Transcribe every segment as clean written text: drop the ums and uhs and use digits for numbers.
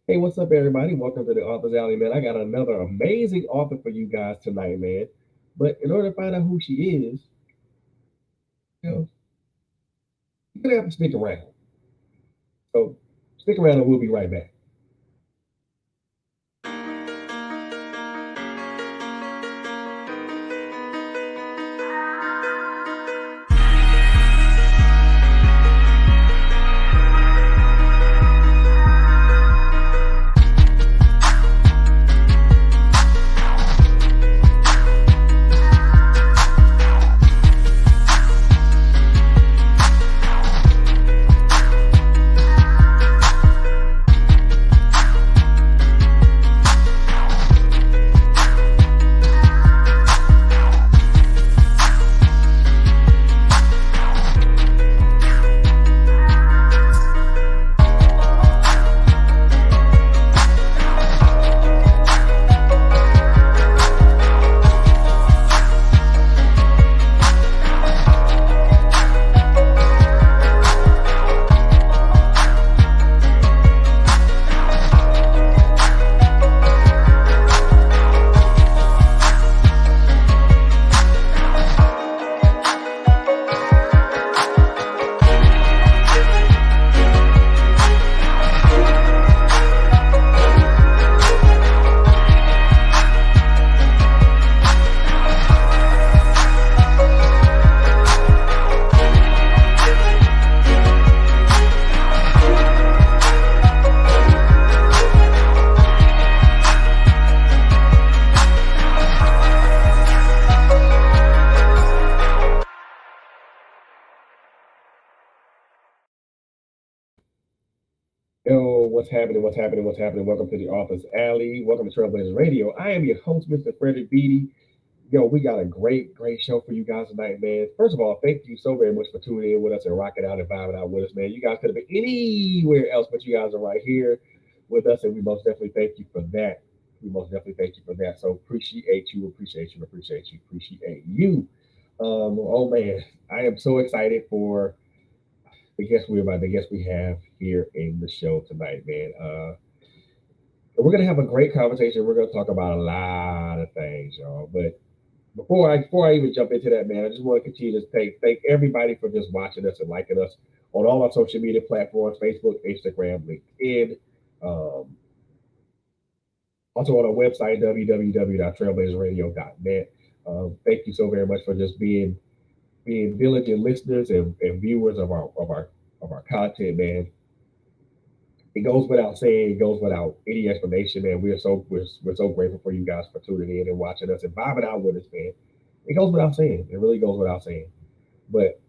Hey, what's up, everybody? Welcome to the Author's Alley, man. I got another amazing author for you guys tonight, man. But in order to find out who she is, you know, you're gonna have to stick around. So stick around, and we'll be right back. Yo, what's happening? What's happening? What's happening? Welcome to the Author's Alley. Welcome to Trailblazers Radio. I am your host, Mr. Frederick Beatty. Yo, we got a great show for you guys tonight, man. First of all, thank you so very much for tuning in with us and rocking out and vibing out with us, man. You guys could have been anywhere else, but you guys are right here with us, and we most definitely thank you for that. We most definitely thank you for that. So appreciate you. Oh man, I am so excited for the guest we have here in the show tonight, man. We're gonna have a great conversation. We're gonna talk about a lot of things, y'all. But before I even jump into that, man, I just want to continue to thank everybody for just watching us and liking us on all our social media platforms: Facebook, Instagram, LinkedIn. Um, Also on our website, www.trailblazersradio.net. Thank you so very much for just being diligent listeners and viewers of our content, man. It goes without saying, it goes without any explanation, man. We're so grateful for you guys for tuning in and watching us and vibing out with us, man. It goes without saying. It really goes without saying. But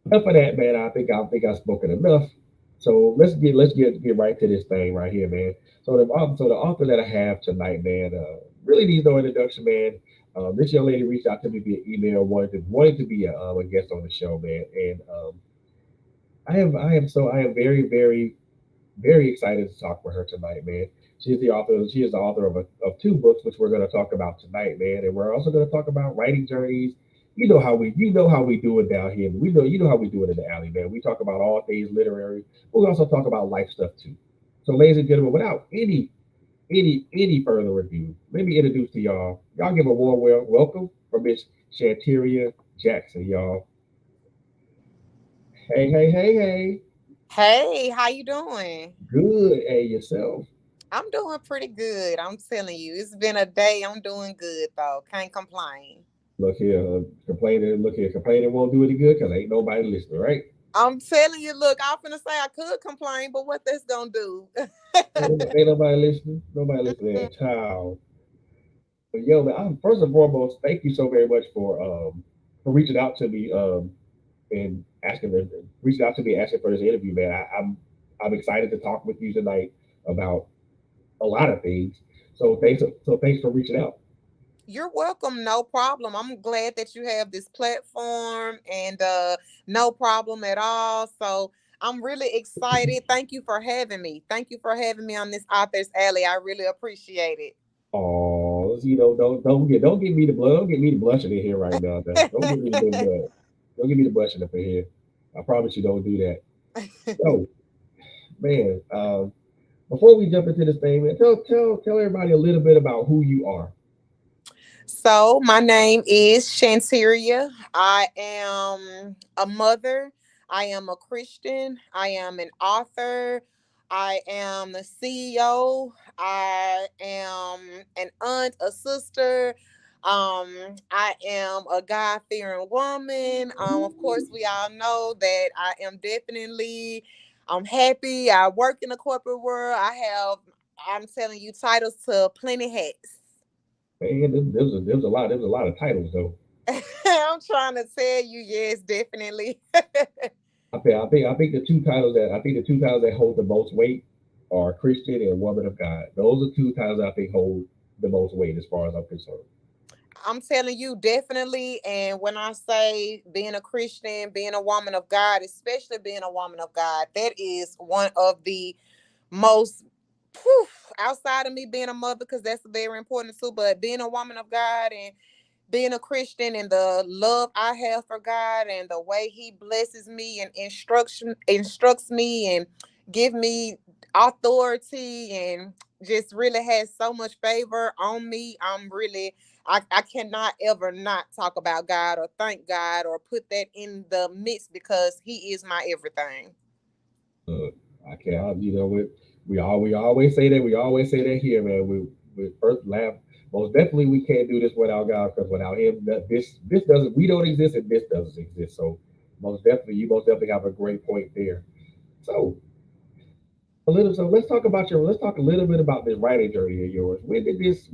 enough of that, man. I think I've spoken enough. So let's get right to this thing right here, man. So the author that I have tonight, man, really needs no introduction, man. This young lady reached out to me via email, wanted to be a guest on the show, man, and I am very excited to talk with her tonight, man. She is the author of two books, which we're going to talk about tonight, man. And we're also going to talk about writing journeys. You know how we do it down here. You know how we do it in the alley, man. We talk about all things literary. We also talk about life stuff too. So, ladies and gentlemen, without any further ado, let me introduce to y'all. Y'all give a warm welcome for Miss Shanteria Jackson, y'all. Hey. Hey, how you doing? Good, hey yourself. I'm doing pretty good. I'm telling you, it's been a day. I'm doing good though. Can't complain. Complaining won't do any good because ain't nobody listening, right? I'm telling you, look, I'm finna say I could complain, but what that's gonna do? Ain't nobody listening. Nobody listening at all. But yo, man, first and foremost, thank you so very much for reaching out to me and reaching out to me asking for this interview, man. I'm excited to talk with you tonight about a lot of things. So thanks for reaching out. You're welcome. No problem. I'm glad that you have this platform and no problem at all. So I'm really excited. Thank you for having me. Thank you for having me on this author's alley. I really appreciate it. Oh, don't get me the blood. Don't get me the blushing in here right now. Don't get me the blood. Don't get me the blushing up in here. I promise you, don't do that. So, man, Before we jump into this thing, man, tell everybody a little bit about who you are. So, my name is Shanteria. I am a mother. I am a Christian. I am an author. I am the CEO. I am an aunt, a sister. I am a God fearing woman. Of course, we all know that I am definitely. I'm happy. I work in the corporate world. I'm telling you, titles to plenty hats. Man, there was a lot of titles though. I'm trying to tell you, yes, definitely. I think the two titles that hold the most weight are Christian and Woman of God. Those are two titles I think hold the most weight as far as I'm concerned. I'm telling you, definitely. And when I say being a Christian, being a woman of God, especially being a woman of God, that is one of the most, whew, outside of me being a mother, because that's very important too, but being a woman of God and being a Christian and the love I have for God and the way He blesses me and instructs me and give me authority and just really has so much favor on me. I cannot ever not talk about God or thank God or put that in the midst because He is my everything. Uh, I can't, you know, we always say that. We always say that here, man. We first laugh. Most definitely, we can't do this without God because without Him, this doesn't. We don't exist, and this doesn't exist. So, most definitely have a great point there. So, let's talk a little bit about this writing journey of yours. When did this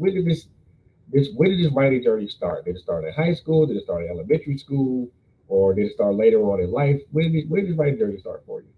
writing journey start? Did it start in high school? Did it start in elementary school? Or did it start later on in life? When did this writing journey start for you?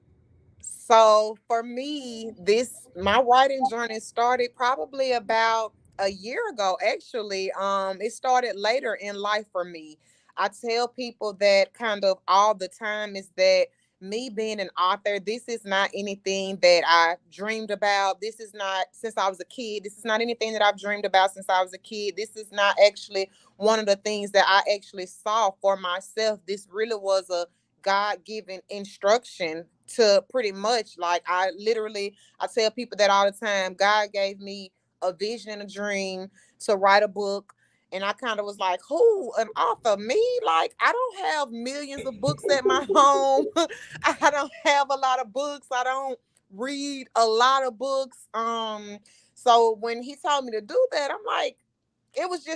So for me, this my writing journey started probably about a year ago actually. It started later in life for me. I tell people that kind of all the time is that me being an author, this is not anything that I dreamed about. This is not since I was a kid. This is not anything that I've dreamed about since I was a kid. This is not actually one of the things that I actually saw for myself. This really was a God given instruction to pretty much like I tell people that all the time. God gave me a vision and a dream to write a book. And I kind of was like, who, an author? Me? Like, I don't have millions of books at my home. I don't have a lot of books. I don't read a lot of books. So when he told me to do that, I'm like, it was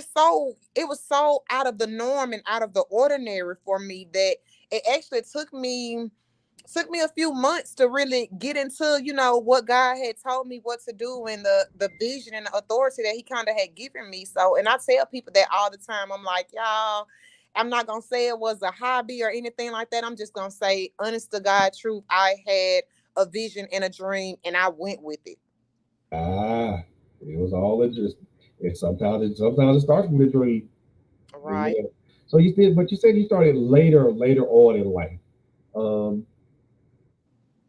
so out of the norm and out of the ordinary for me that it actually took me a few months to really get into what God had told me what to do and the vision and the authority that he kind of had given me. So, and I tell people that all the time. I'm like, y'all, I'm not gonna say it was a hobby or anything like that. I'm just gonna say honest to God truth, I had a vision and a dream and I went with it. Ah, it was all interesting. And sometimes it starts with a dream. Right. Yeah. So you did, but you said you started later on in life. Um,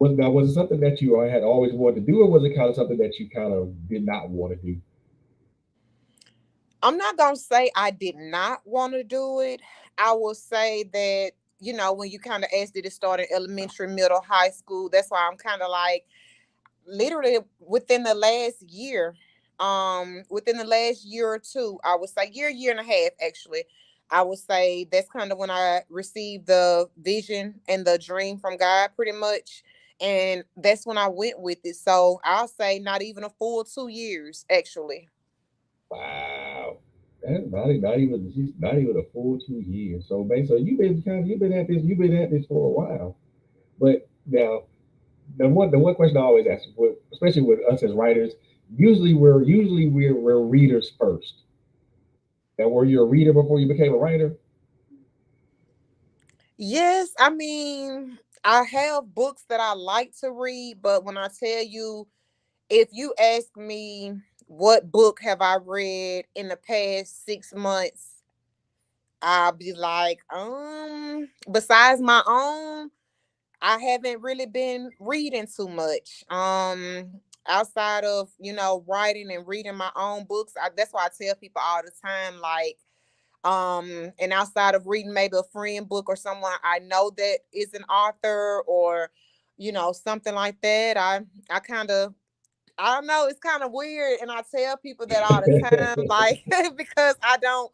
was it something that you had always wanted to do, or was it kind of something that you kind of did not want to do? I'm not gonna say I did not want to do it. I will say that, when you kind of asked, did it start in elementary, middle, high school? That's why I'm kind of like, literally within the last year, within the last year or two, I would say year and a half actually. I would say that's kind of when I received the vision and the dream from God pretty much. And that's when I went with it. So I'll say not even a full 2 years actually. Wow, that's not even a full 2 years. So basically, you've been at this for a while. But now the one question I always ask, especially with us as writers, we're readers first. Now, were you a reader before you became a writer? Yes, I mean, I have books that I like to read, but when I tell you, if you ask me what book have I read in the past 6 months, I'll be like, besides my own, I haven't really been reading too much. Outside of, writing and reading my own books, that's why I tell people all the time, like, and outside of reading maybe a friend book or someone I know that is an author or something like that, I kind of I don't know, it's kind of weird, and I tell people that all the time, like because I don't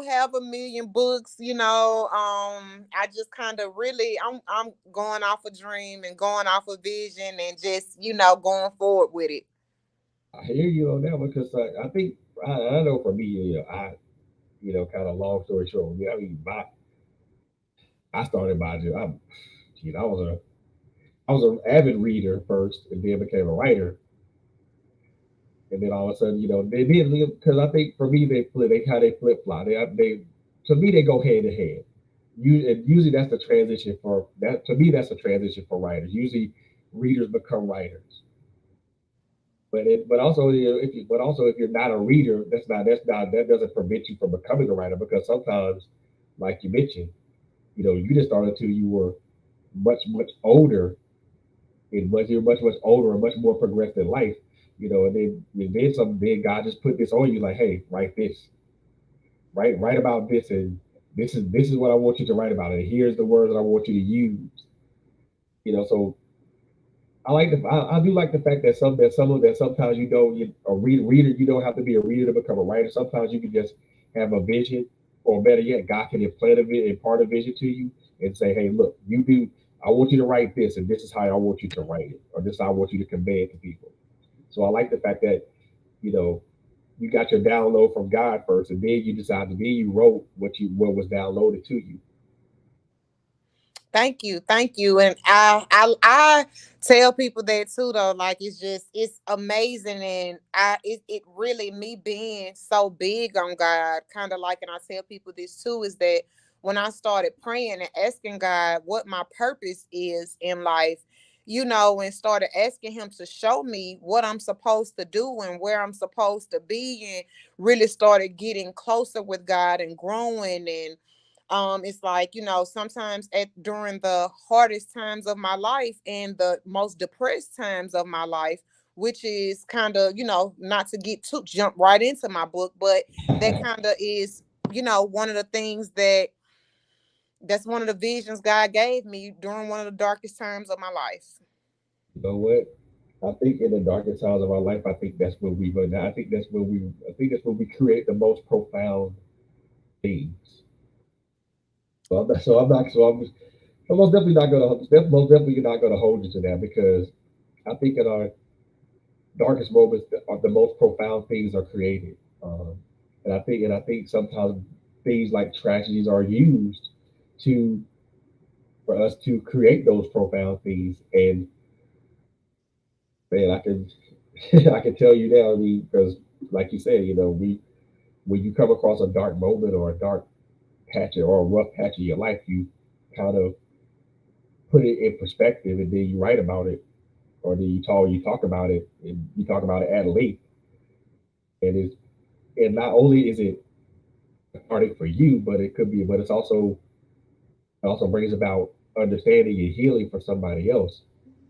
have a million books, you know. I just kind of really I'm going off a dream and going off a vision and just, you know, going forward with it. I hear you on that one because I think I know for me, kind of long story short, I mean, I started by just I was an avid reader first, and then became a writer, and then all of a sudden, they did because I think for me they flip flop. They to me they go hand in hand. And usually that's the transition for that. To me, that's a transition for writers. Usually, readers become writers. But also if you're not a reader, that doesn't prevent you from becoming a writer because sometimes, like you mentioned, you just started until you were much older and you're much older and much more progressed in life, and then God just put this on you like, hey, write this, write about this, and this is what I want you to write about, and here's the words that I want you to use. So I do like the fact that sometimes a reader, you don't have to be a reader to become a writer. Sometimes you can just have a vision, or better yet, God can impart a vision to you and say, hey, look, you do. I want you to write this, and this is how I want you to write it, or this is how I want you to convey it to people. So I like the fact that you know you got your download from God first, and then you wrote what was downloaded to you. Thank you, and I tell people that too though. Like it's amazing, and it really me being so big on God, kind of like, and I tell people this too, is that when I started praying and asking God what my purpose is in life, you know, and started asking Him to show me what I'm supposed to do and where I'm supposed to be, and really started getting closer with God and growing. And it's like, you know, sometimes at during the hardest times of my life and the most depressed times of my life, which is kind of, you know, not to get too jump right into my book, but that kind of is, you know, one of the things that's one of the visions God gave me during one of the darkest times of my life. You know what? I think in the darkest times of our life, I think that's when we run. I think that's when we create the most profound things. I'm most definitely not going to hold you to that because I think in our darkest moments, the most profound things are created. And I think sometimes things like tragedies are used to for us to create those profound things. And man, I can I can tell you now, I mean, because like you said, we when you come across a dark moment or a dark patch or a rough patch of your life, you kind of put it in perspective and then you write about it, or then you talk about it, and you talk about it at length. And not only is it cathartic for you, but it also brings about understanding and healing for somebody else.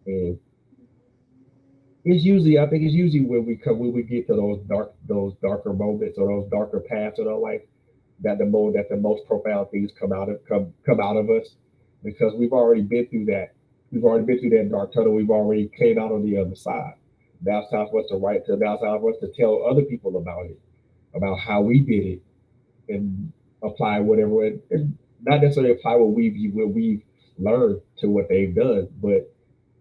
And I think it's usually when we get to those darker moments or those darker paths in our life that the most profound things come out of us because we've already been through that. We've already been through that dark tunnel. We've already came out on the other side. Now it's time for us to tell other people about it, about how we did it, and apply whatever, and not necessarily apply what we've learned to what they've done, but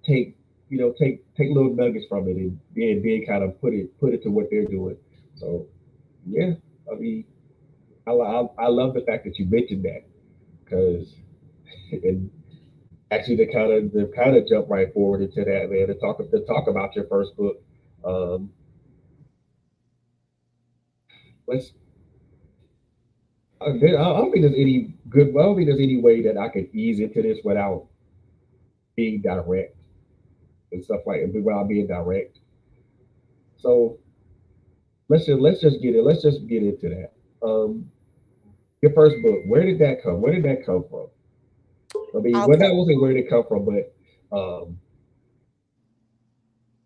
take take little nuggets from it and then kind of put it to what they're doing. So yeah, I mean, I love the fact that you mentioned that because and actually to kind of jump right forward into that, man, to talk about your first book. Um, let's I don't think there's any good. I don't think there's any way that I could ease into this without being direct and stuff like without being direct. So let's just get it. Let's just get into that. Your first book. Where did that come? Where did that come from? I mean, well, Okay. that wasn't where did it come from, but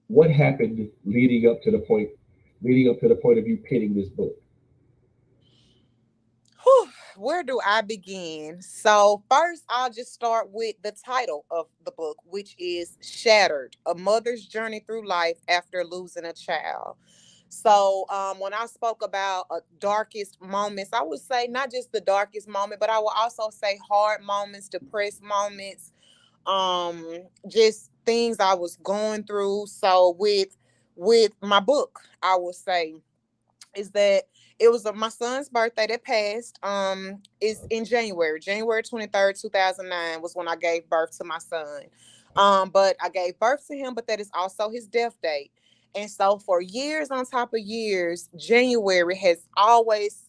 what happened leading up to the point of you penning this book? Whew. where do I begin? So, first, I'll just start with the title of the book, which is Shattered: A Mother's Journey Through Life After Losing a Child. So, when I spoke about darkest moments, I would say not just the darkest moment, but I will also say hard moments, depressed moments, just things I was going through. So, with my book, I will say is that it was my son's birthday that passed. Is in January 23rd, 2009 was when I gave birth to my son. But I gave birth to him, but that is also his death date. And so for years on top of years, January has always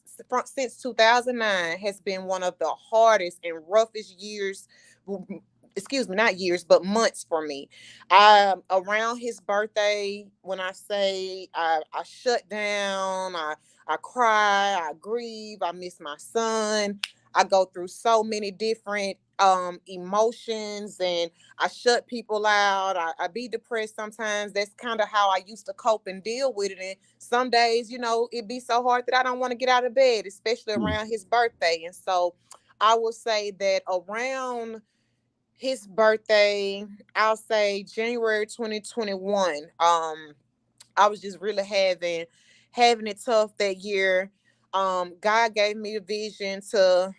since 2009 has been one of the hardest and roughest years, excuse me, not years, but months for me. Around his birthday, when I say I shut down, I cry, I grieve, I miss my son. I go through so many different emotions, and I shut people out. I be depressed sometimes. That's kind of how I used to cope and deal with it. And some days, it'd be so hard that I don't want to get out of bed, especially Hmm. around his birthday. And so I will say that around his birthday, I'll say January 2021. I was just really having it tough that year. God gave me a vision to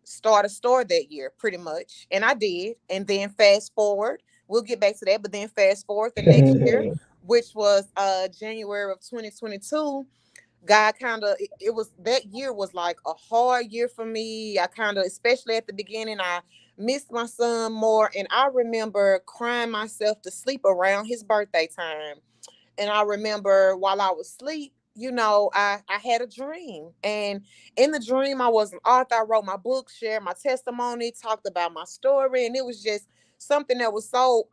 start a store that year, pretty much. And I did. And then fast forward, we'll get back to that, but then fast forward the next year, which was January of 2022. God kind of it was that year was like a hard year for me. I kind of, especially at the beginning, I missed my son more, and I remember crying myself to sleep around his birthday time. And I remember while I was asleep, I had a dream. And in the dream, I was an author. I wrote my book, shared my testimony, talked about my story. And it was just something that was so,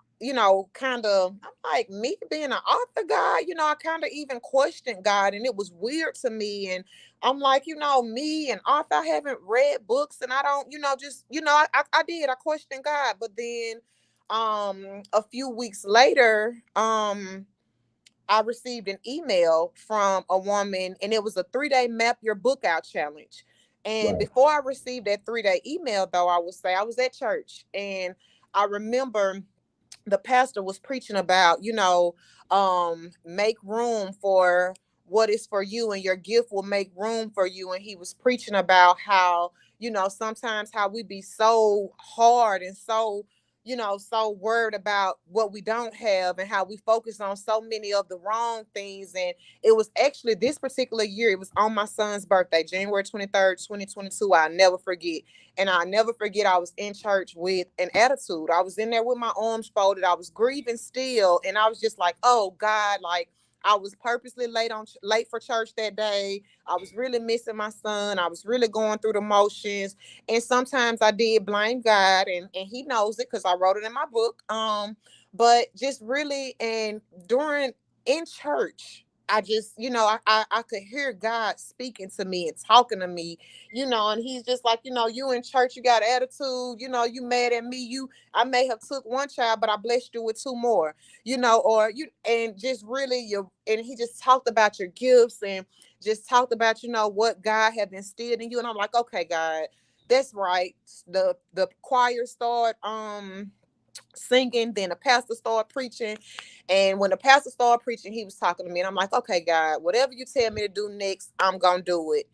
kind of, I'm like, me being an author, God, I kind of even questioned God. And it was weird to me. And I'm like, me, an author, I haven't read books, and I don't, just, I did. I questioned God. But then a few weeks later, I received an email from a woman, and it was a 3-day map your book out challenge. And Right. before I received that 3-day email, though, I would say I was at church, and I remember the pastor was preaching about, make room for what is for you, and your gift will make room for you. And he was preaching about how, sometimes how we be so hard and so, so worried about what we don't have, and how we focus on so many of the wrong things. And it was actually this particular year, it was on my son's birthday, January 23rd, 2022. I'll never forget. And I'll never forget, I was in church with an attitude. I was in there with my arms folded. I was grieving still. And I was just like, oh God, like I was purposely late for church that day. I was really missing my son. I was really going through the motions. And sometimes I did blame God, and he knows it because I wrote it in my book. But just really, and during in church, I just, I could hear God speaking to me and talking to me, and he's just like, you in church, you got attitude, you mad at me, I may have took one child, but I blessed you with two more, or you, and just really and he just talked about your gifts, and just talked about, what God had instilled in you. And I'm like, okay, God, that's right. The choir started singing, then the pastor started preaching. And when the pastor started preaching, he was talking to me, and I'm like, okay, God, whatever you tell me to do next, I'm gonna do it.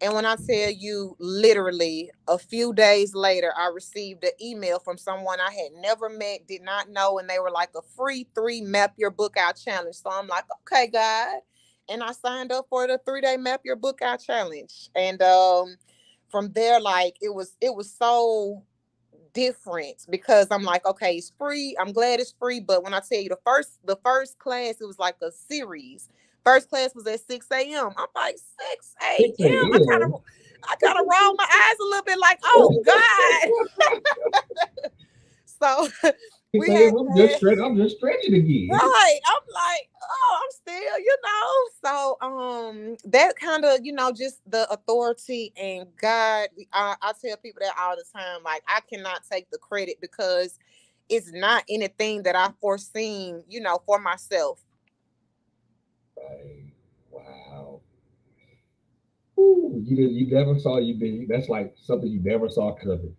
And when I tell you, literally a few days later, I received an email from someone I had never met, did not know, and they were like a free 3 map your book out challenge. So I'm like, okay, God. And I signed up for the 3-day map your book out challenge. And from there, like it was so different, because I'm like, okay, it's free. I'm glad it's free. But when I tell you, the first class, it was like a series. First class was at 6 a.m. I'm like, 6 6 a.m. I kind a.m. of I kind of rolled my eyes a little bit like, oh God. So 6 we had a.m. that. I'm just stretching again. Right. I'm like, oh, I'm still, So that kind of, just the authority and God, I tell people that all the time. Like, I cannot take the credit, because it's not anything that I foreseen, for myself. Right. Wow. Ooh, you never saw you did. That's like something you never saw coming.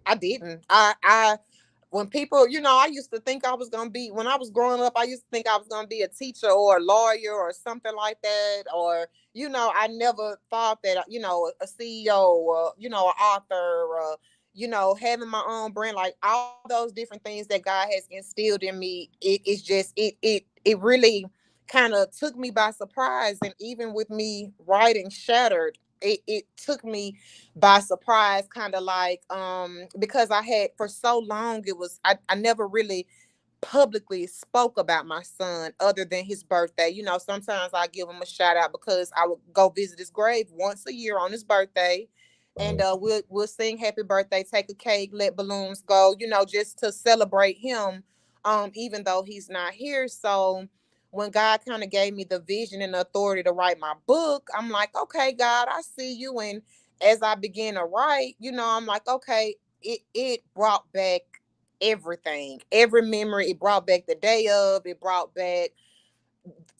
I didn't. I when people, I used to think I was gonna be when I was growing up. I used to think I was gonna be a teacher or a lawyer or something like that. Or I never thought that a CEO or an author or having my own brand, like all those different things that God has instilled in me. It's just it really kind of took me by surprise. And even with me writing Shattered, it took me by surprise, kind of like because I had for so long, I never really publicly spoke about my son other than his birthday. Sometimes I give him a shout out because I would go visit his grave once a year on his birthday. And we'll sing happy birthday, take a cake, let balloons go, just to celebrate him, even though he's not here. So when God kind of gave me the vision and the authority to write my book, I'm like, okay, God, I see you. And as I began to write, I'm like, okay, it brought back everything, every memory. It brought back the day of. It brought back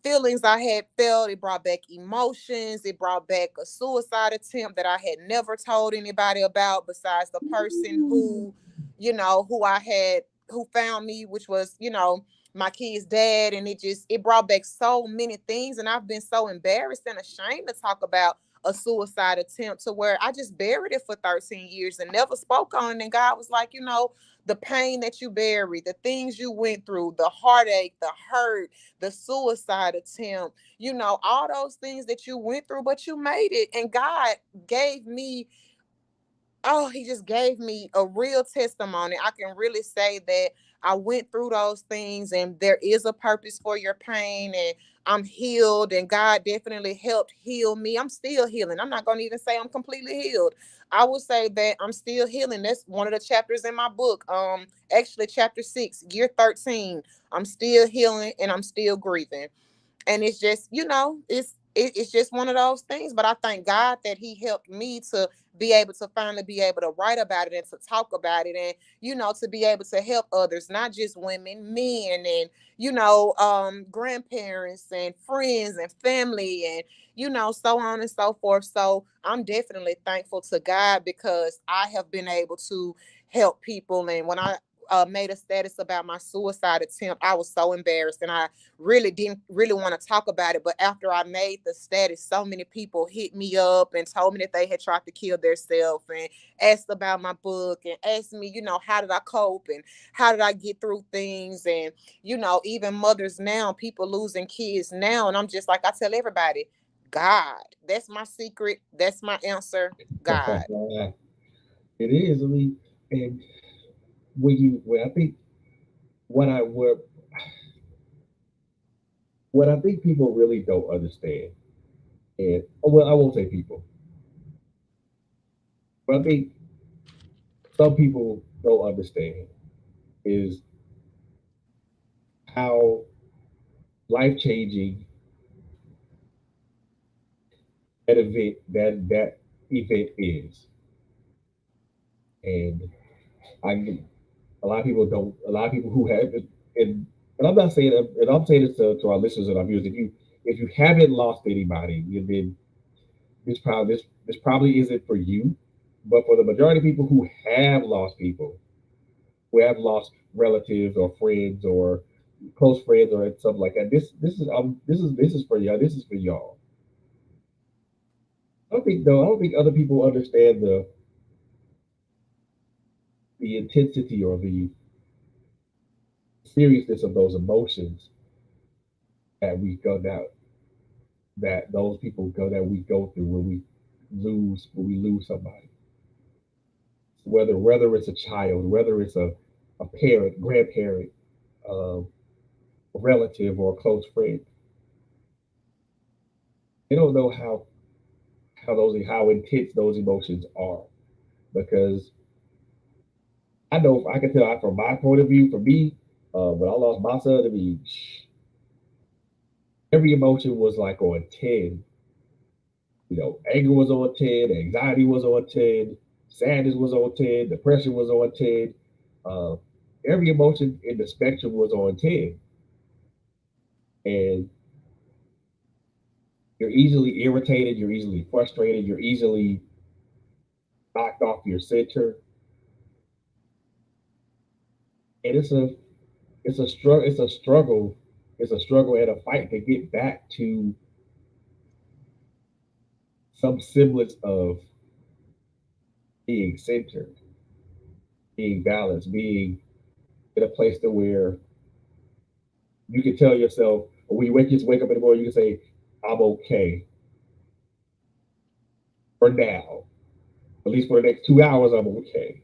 feelings I had felt. It brought back emotions. It brought back a suicide attempt that I had never told anybody about besides the person who found me, which was, my kid's dad. And it brought back so many things. And I've been so embarrassed and ashamed to talk about a suicide attempt, to where I just buried it for 13 years and never spoke on it. And God was like, the pain that you buried, the things you went through, the heartache, the hurt, the suicide attempt, all those things that you went through, but you made it. And God gave me, oh, he just gave me a real testimony. I can really say that I went through those things, and there is a purpose for your pain, and I'm healed, and God definitely helped heal me. I'm still healing. I'm not going to even say I'm completely healed. I will say that I'm still healing. That's one of the chapters in my book. Actually chapter 6, year 13. I'm still healing and I'm still grieving. And it's just it's just one of those things. But I thank God that he helped me to be able to finally be able to write about it and to talk about it, and to be able to help others, not just women, men, and grandparents and friends and family, and so on and so forth. So I'm definitely thankful to God because I have been able to help people. And when I made a status about my suicide attempt, I was so embarrassed, and I really didn't really want to talk about it. But after I made the status, so many people hit me up and told me that they had tried to kill themselves, and asked about my book, and asked me, how did I cope and how did I get through things. And even mothers now, people losing kids now, and I'm just like, I tell everybody, God, that's my secret, that's my answer, God. It is. I mean, and when I think what I what I think people really don't understand, and well, I won't say people, but I think some people don't understand is how life changing that event is. And I a lot of people don't. A lot of people who have it, and I'm not saying, and I'm saying this to our listeners and our viewers. If you haven't lost anybody, you've been this probably isn't for you. But for the majority of people who have lost people, who have lost relatives or friends or close friends or something like that, this is for y'all. This is for y'all. I don't think other people understand the intensity or the seriousness of those emotions that we go down, that those people go that we go through when we lose somebody. Whether it's a child, whether it's a parent, grandparent, uh, relative, or a close friend, they don't know how intense those emotions are. Because I know I can tell from my point of view, for me, when I lost my son, I mean, every emotion was like on 10. Anger was on 10, anxiety was on 10, sadness was on 10, depression was on 10. Uh, every emotion in the spectrum was on 10. And You're easily irritated. You're easily frustrated. You're easily knocked off your center, and it's a struggle. It's a struggle. It's a struggle and a fight to get back to some semblance of being centered, being balanced, being in a place to where you can tell yourself, or when you wake up in the morning, you can say, "I'm okay for now. At least for the next 2 hours, I'm okay.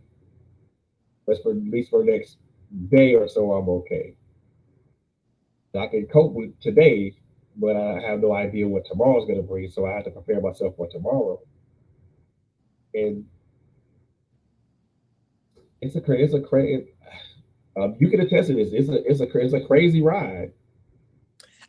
At least for the next day or so, I'm okay. I can cope with today, but I have no idea what tomorrow's going to bring. So I have to prepare myself for tomorrow." And it's a crazy. You can attest to this. It's a crazy ride.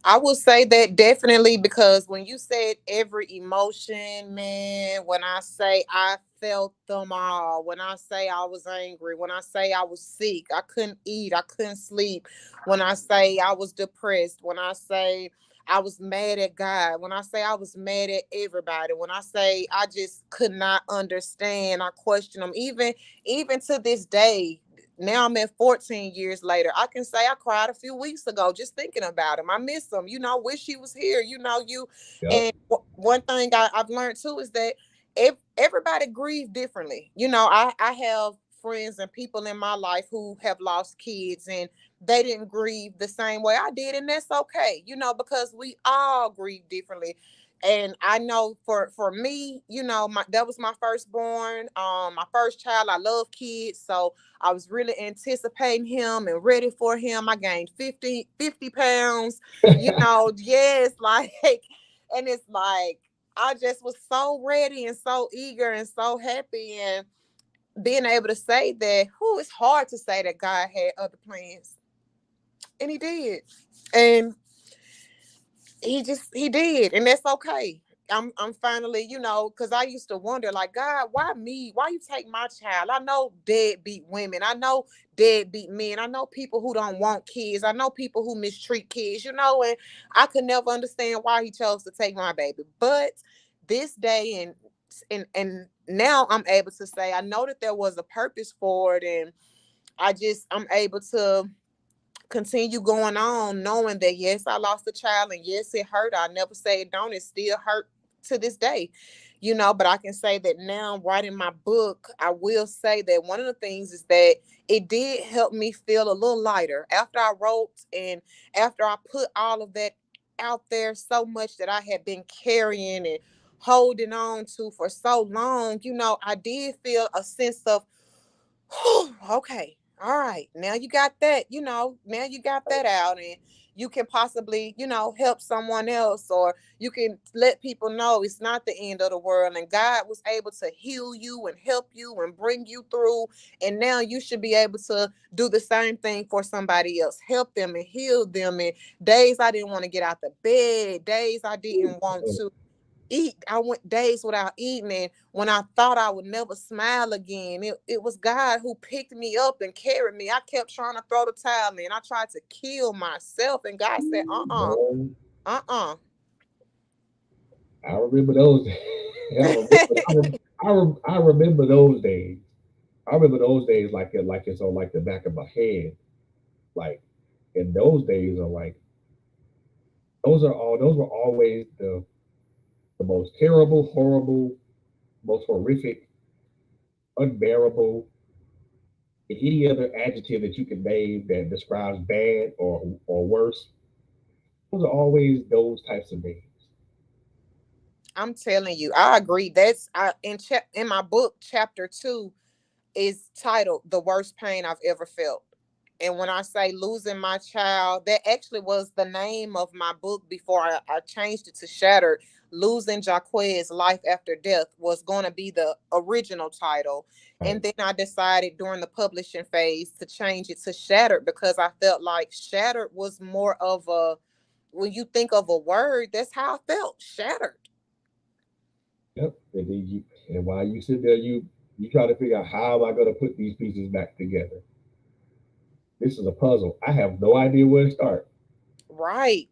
I will say that definitely because when you said every emotion, man, when I say I felt them all, when I say I was angry, when I say I was sick, I couldn't eat, I couldn't sleep, when I say I was depressed, when I say I was mad at God, when I say I was mad at everybody, when I say I just could not understand, I question them, even to this day. Now I'm at 14 years later. I can say I cried a few weeks ago just thinking about him. I miss him. Wish he was here. You. Yep. And one thing I've learned too is that everybody grieve differently. I have friends and people in my life who have lost kids and they didn't grieve the same way I did. And that's okay, because we all grieve differently. And I know for me, that was my firstborn, my first child. I love kids. So I was really anticipating him and ready for him. I gained 50 pounds, yes, like, and it's like, I just was so ready and so eager and so happy. And being able to say that, it's hard to say that God had other plans. And he did. And he did, and that's okay. I'm finally, because I used to wonder, like, God, why me? Why you take my child? I know deadbeat women, I know deadbeat men, I know people who don't want kids, I know people who mistreat kids, and I could never understand why he chose to take my baby. But this day and now I'm able to say I know that there was a purpose for it, and I'm able to continue going on knowing that yes, I lost a child and yes, it hurt. I never say it don't. It still hurt to this day. But I can say that now writing my book, I will say that one of the things is that it did help me feel a little lighter after I wrote and after I put all of that out there, so much that I had been carrying and holding on to for so long. I did feel a sense of, okay, all right, now you got that, now you got that out, and you can possibly, help someone else, or you can let people know it's not the end of the world, and God was able to heal you and help you and bring you through, and now you should be able to do the same thing for somebody else, help them and heal them. And days I didn't want to get out the bed, days I didn't want to eat. I went days without eating, and when I thought I would never smile again, it was God who picked me up and carried me. I kept trying to throw the towel in. I tried to kill myself, and God said, Man, uh-uh. I remember those. I remember those days. I remember those days like it's on like the back of my head. Like, and those days are like those were always the most terrible, horrible, most horrific, unbearable, and any other adjective that you can name that describes bad or worse. Those are always those types of days. I'm telling you, I agree. That's in my book, chapter 2 is titled "The Worst Pain I've Ever Felt." And when I say losing my child, that actually was the name of my book before I changed it to Shattered. Losing Jaquez's Life After Death was going to be the original title. Right. And then I decided during the publishing phase to change it to Shattered because I felt like Shattered was more of a, when you think of a word, that's how I felt, shattered. Yep. And then and while you sit there, you try to figure out how am I going to put these pieces back together. This is a puzzle. I have no idea where to start. Right.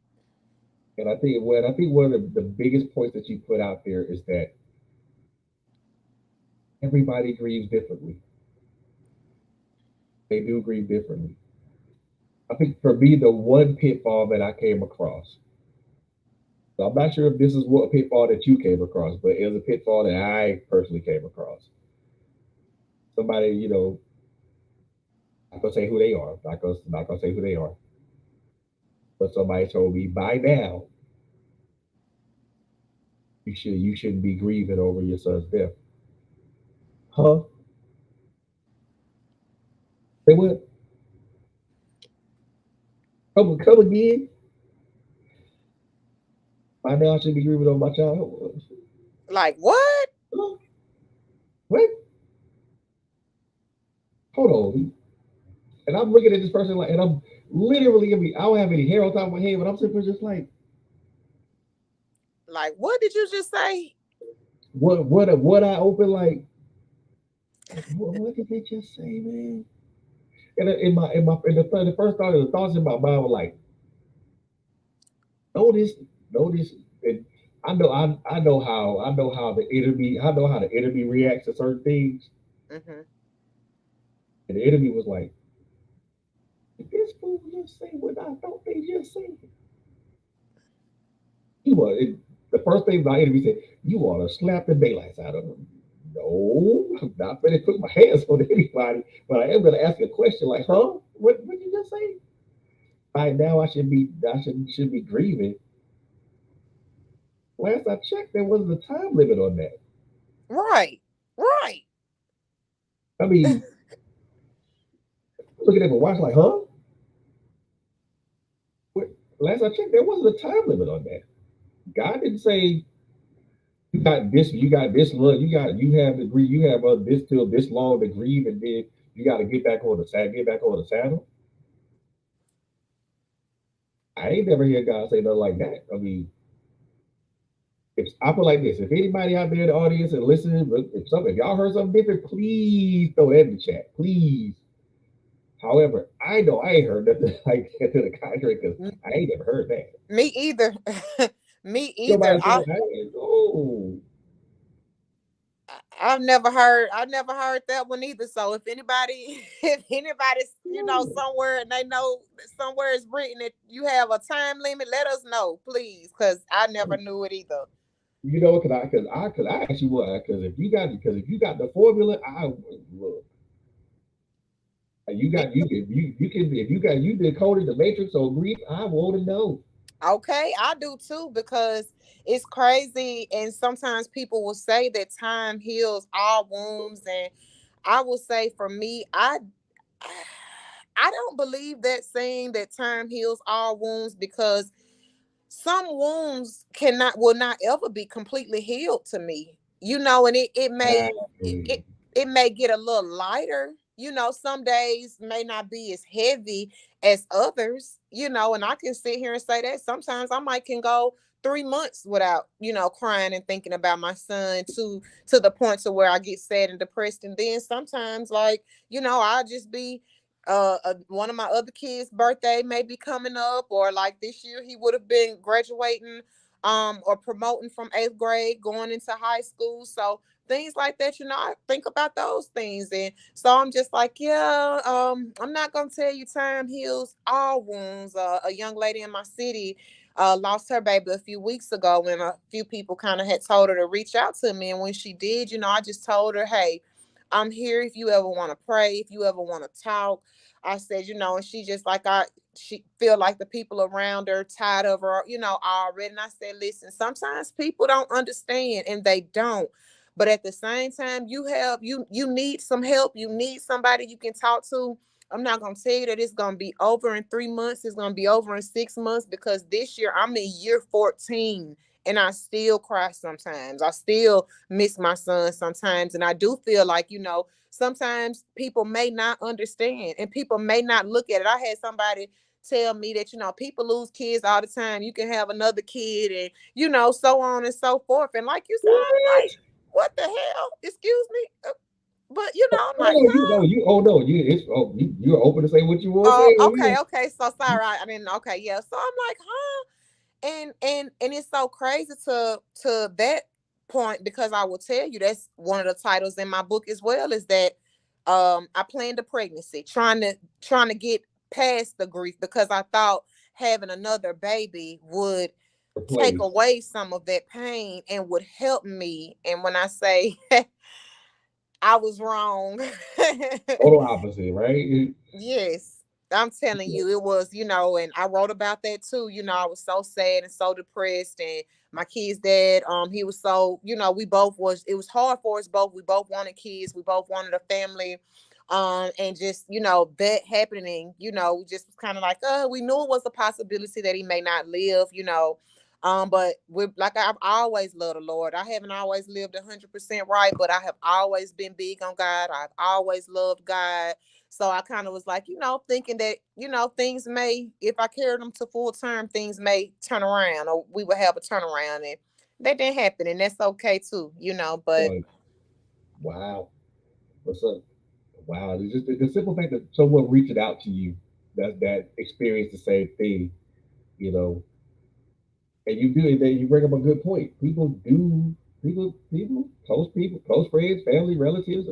And I think one of the biggest points that you put out there is that everybody grieves differently. They do grieve differently. I think for me, the one pitfall that I came across, so I'm not sure if this is what pitfall that you came across, but it was a pitfall that I personally came across. Somebody, not gonna say who they are, not gonna say who they are, but somebody told me by now you shouldn't be grieving over your son's death. Huh? They went, come again. By now I should be grieving over my child. Like what? Huh? What? Hold on. And I'm looking at this person like, and I'm literally, I don't have any hair on top of my head, but I'm simply just like, Like what did you just say? what I open like, what did they just say, man? And the first thought, the thoughts in my mind were like, notice, notice, and I know how the enemy reacts to certain things, Hmm. and the enemy was like, did this fool just say what I thought they just said? You want it, the first thing my enemy said, you want to slap the daylights out of him. No, I'm not going to put my hands on anybody, but I am going to ask a question like, huh? What did you just say? By now, I should be grieving. Last I checked, there wasn't a time limit on that. Right. Right. I mean, looking at my watch like, huh? What? Last I checked, there wasn't a time limit on that. God didn't say you got this long, you have to grieve, you have this till this long to grieve, and then you got to get back on the saddle. I ain't never hear God say nothing like that. I mean, if I feel like this, if anybody out there in the audience and listening, if y'all heard something different, please throw that in the chat, please. However, I know I ain't heard nothing like that to the contrary because M- I ain't never heard that. Me either. Me either. Nobody said, hey, oh, I've never heard that one either. So if anybody if anybody's, somewhere and they know somewhere is written that you have a time limit, let us know, please. Cause I never knew it either. because I actually would, because if you got the formula, I would look. You Me got you you can if you decoded the matrix or Greek, I want to know. Okay, I do too because it's crazy. And sometimes people will say that time heals all wounds. And I will say for me, I don't believe that saying that time heals all wounds because some wounds cannot will not ever be completely healed to me, and it, it Exactly. it may get a little lighter. Some days may not be as heavy as others, and I can sit here and say that sometimes I might can go 3 months without crying and thinking about my son to the point to where I get sad and depressed. And then sometimes, like, I'll just be one of my other kids' birthday may be coming up, or like this year he would have been graduating or promoting from 8th grade going into high school. So things like that, I think about those things. And so I'm just like, yeah, I'm not gonna tell you time heals all wounds. A young lady in my city lost her baby a few weeks ago, and a few people kind of had told her to reach out to me. And when she did, I just told her, hey, I'm here if you ever want to pray, if you ever want to talk. I said, and she just like she feel like the people around her tired of her, already. And I said, listen, sometimes people don't understand, and they don't. But at the same time, you need some help. You need somebody you can talk to. I'm not gonna tell you that it's gonna be over in 3 months. It's gonna be over in 6 months because this year I'm in year 14 and I still cry sometimes. I still miss my son sometimes. And I do feel like, sometimes people may not understand and people may not look at it. I had somebody tell me that, people lose kids all the time. You can have another kid and, so on and so forth. And like you said, I'm like, What? what the hell? Excuse me. But, I'm Oh like, no, you huh? know you. Oh no, you're open to say what you want to say. Oh Okay, yeah. okay. So sorry. I mean, okay, yeah. So I'm like, huh? And it's so crazy to that point, because I will tell you that's one of the titles in my book as well, is that I planned a pregnancy, trying to get past the grief, because I thought having another baby would take Replace. away some of that pain and would help me. And when I say I was wrong. Total opposite, right? Yes, I'm telling you, it was, and I wrote about that too. I was so sad and so depressed, and my kid's dad, he was so, we both was, it was hard for us both. We both wanted kids, we both wanted a family. And just, that happening, we just was kind of like, we knew it was a possibility that he may not live, but we're like, I've always loved the Lord. I haven't always lived 100% right, but I have always been big on God. I've always loved God. So I kind of was like, thinking that, things may, if I carried them to full term, things may turn around, or we would have a turnaround. And that didn't happen. And that's okay too, but Like, wow. What's up? Wow. It's just the simple fact that someone reached out to you that experienced the same thing, you know, and you do it, then you bring up a good point. People, close friends, family, relatives,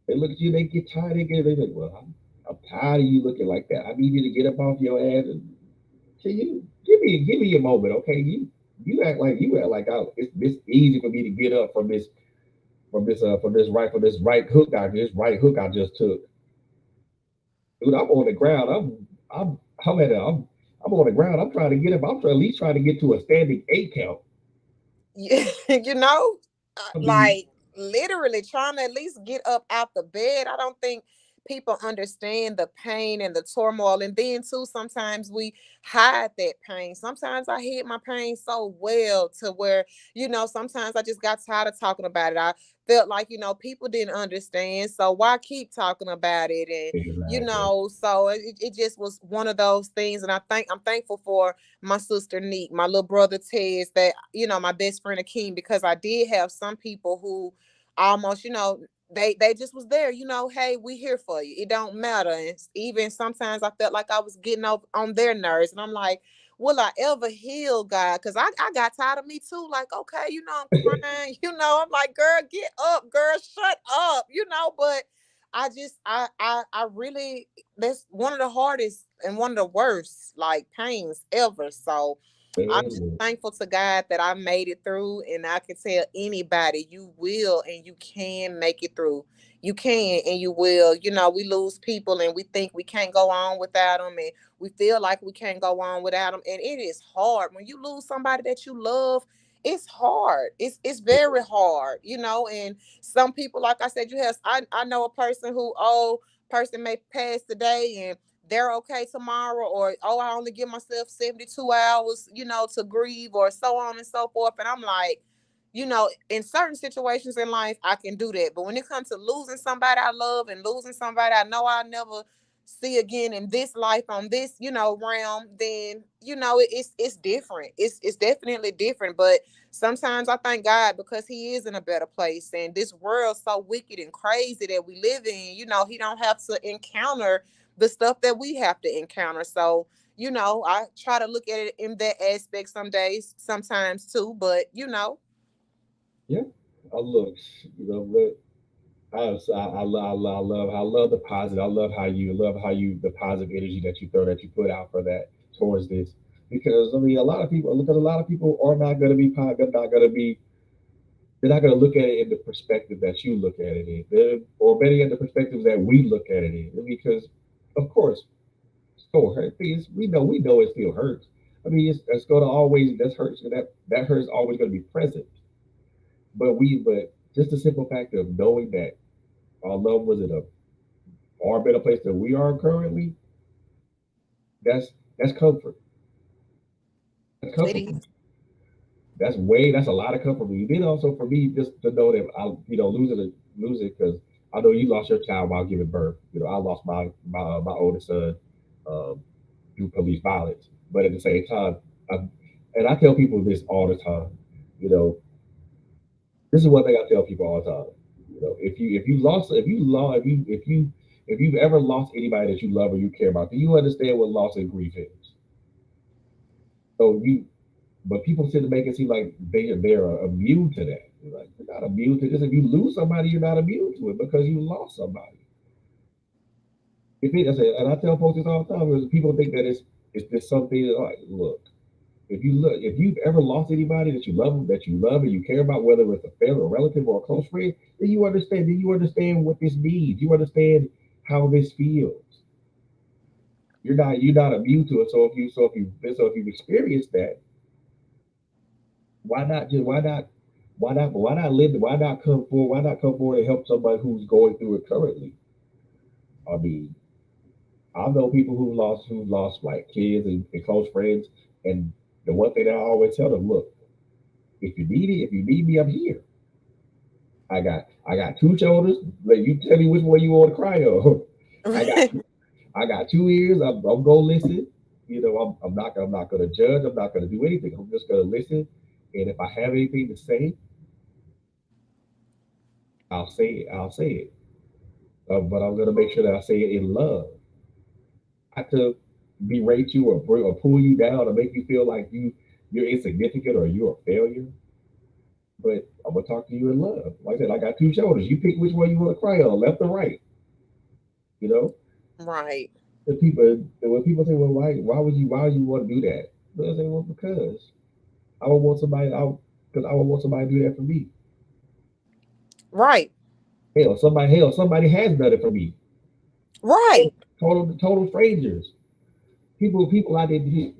they look at you, they get tired, they like, well, I'm tired of you looking like that. I need you to get up off your ass and can you give me a moment, okay? You act like it's easy for me to get up from this right hook I just took. Dude, I'm on the ground. I'm at a, I'm on the ground. I'm trying to get up. At least trying to get to a standing 8 count. yeah, I mean, like literally trying to at least get up out the bed. I don't think people understand the pain and the turmoil. And then too, sometimes we hide that pain. Sometimes I hid my pain so well to where, sometimes I just got tired of talking about it. I felt like, people didn't understand. So why keep talking about it? And, exactly. so it just was one of those things. And I'm thankful for my sister Neek, my little brother Tez, that, my best friend Akeem, because I did have some people who almost, they just was there, hey, we here for you. It don't matter. And even sometimes I felt like I was getting on their nerves. And I'm like, will I ever heal, God? Because I got tired of me too. Like, okay, I'm crying, I'm like, girl, get up, girl, shut up, but I just I really, that's one of the hardest and one of the worst like pains ever. So I'm just Man, thankful to God that I made it through, and I can tell anybody you will and you can make it through. You can and you will. We lose people and we think we can't go on without them, and we feel like we can't go on without them, and it is hard when you lose somebody that you love. It's hard. It's very hard, and some people, like I said, I know a person who, person may pass today and they're okay tomorrow, or I only give myself 72 hours, to grieve, or so on and so forth. And I'm like, in certain situations in life I can do that, but when it comes to losing somebody I love and losing somebody I know I'll never see again in this life, on this, realm, then it's different. It's definitely different. But sometimes I thank God, because he is in a better place, and this world's so wicked and crazy that we live in, he don't have to encounter the stuff that we have to encounter. So, I try to look at it in that aspect some days, sometimes too, but yeah. I look, but I love the positive. I love how you the positive energy that you put out for that towards this. Because I mean, a lot of people are not going to be not going to be they're not going to look at it in the perspective that you look at it in, or better yet, the perspectives that we look at it in. Because, of course, still hurt. We know it still hurts. I mean, it's going to always that hurt's always going to be present. But just the simple fact of knowing that our loved ones in a far better place than we are currently, that's that's comfort. That's it comfort. is. That's a lot of comfort for you. Then also for me, just to know that I lose it because I know you lost your child while giving birth. I lost my oldest son um, through police violence. But at the same time, I, and I tell people this all the time. You know, this is one thing I tell people all the time. If you've ever lost anybody that you love or you care about, do you understand what loss and grief is? So but people tend to make it seem like they're immune to that. Like, you're not immune to this. If you lose somebody, you're not immune to it because you lost somebody. I say, and I tell folks this all the time, because people think that it's just something that, like, look, if you've ever lost anybody that you love and you care about, whether it's a family, a relative, or a close friend, then you understand what this means. You understand how this feels. You're not immune to it. So if you've experienced that, why not just why not live why not come forward and help somebody who's going through it currently? I mean, I know people who lost like kids and close friends, and the one thing that I always tell them, look, if you need me, I'm here. I got two shoulders. Like, you tell me which one you want to cry on. I got I got two ears. I'm gonna listen. I'm not gonna judge. I'm not gonna do anything. I'm just gonna listen. And if I have anything to say, I'll say it. I'll say it. But I'm gonna make sure that I say it in love. Not to berate you or pull you down or make you feel like you're insignificant or you're a failure. But I'm gonna talk to you in love. Like I said, I got two shoulders. You pick which one you want to cry on, left or right. You know. Right. When people say, well, why would you want to do that? I say, well, because I would want somebody out because I would want somebody to do that for me. Right. Somebody has done it for me. Right. Total strangers. People I didn't.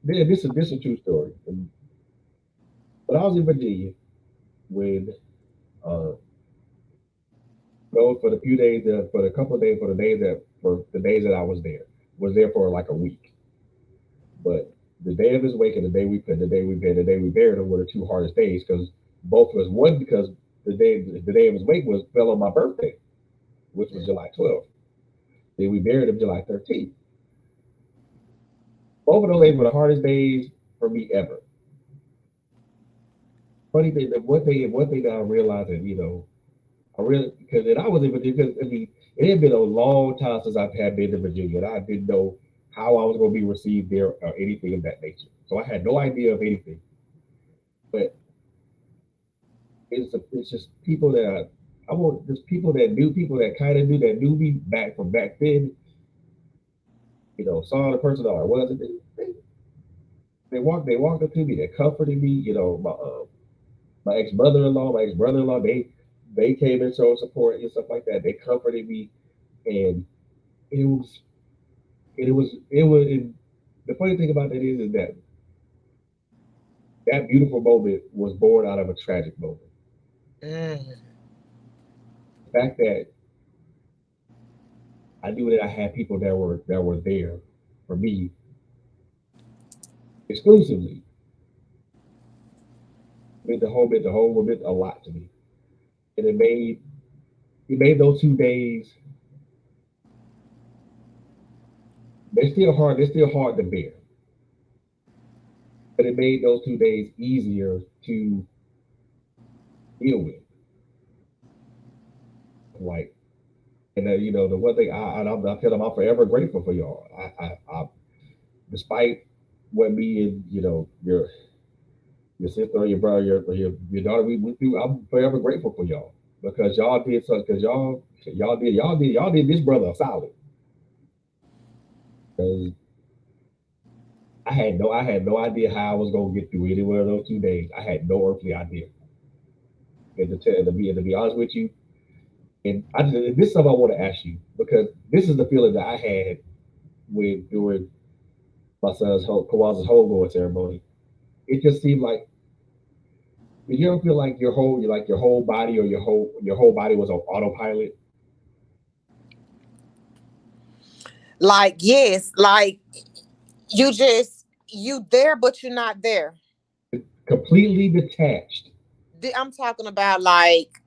This is a true story. When I was in Virginia, when uh, for the few days, for the couple of days, for the days that I was there for like a week. But the day of his wake and the day we buried him were the two hardest days because both of us. One, because the day of his wake was fell on my birthday, which was July 12th. Then we buried him July 13th. Both of those days were the hardest days for me ever. Funny thing, one thing that I realized that I really because and I was in Virginia because I mean it had been a long time since I've had been to Virginia and I didn't know how I was going to be received there or anything of that nature. So I had no idea of anything. But it's just people that I want just people that kind of knew that knew me back from back then. Saw the person that I was. And they walked up to me. They comforted me. My ex mother in law, my ex brother in law. They came and showed support and stuff like that. They comforted me, and it was it was. And the funny thing about that is that that beautiful moment was born out of a tragic moment. Mm. The fact that I knew that I had people that were there for me exclusively the whole meant a lot to me, and it made those 2 days. They're still hard to bear, but it made those 2 days easier to deal with. Like, and the one thing I tell them, I'm forever grateful for y'all. Despite what me and your sister or your brother, your daughter we went through, I'm forever grateful for y'all because y'all did such because y'all did this brother a solid. Because I had no idea how I was gonna get through any one of those 2 days. I had no earthly idea. And to be honest with you, and this is something I want to ask you because this is the feeling that I had when during my son's Kawaz's homegoing ceremony. It just seemed like did you ever feel like your whole body or your whole body was on autopilot? Like, yes, like you there, but you're not there. Completely detached. I'm talking about like,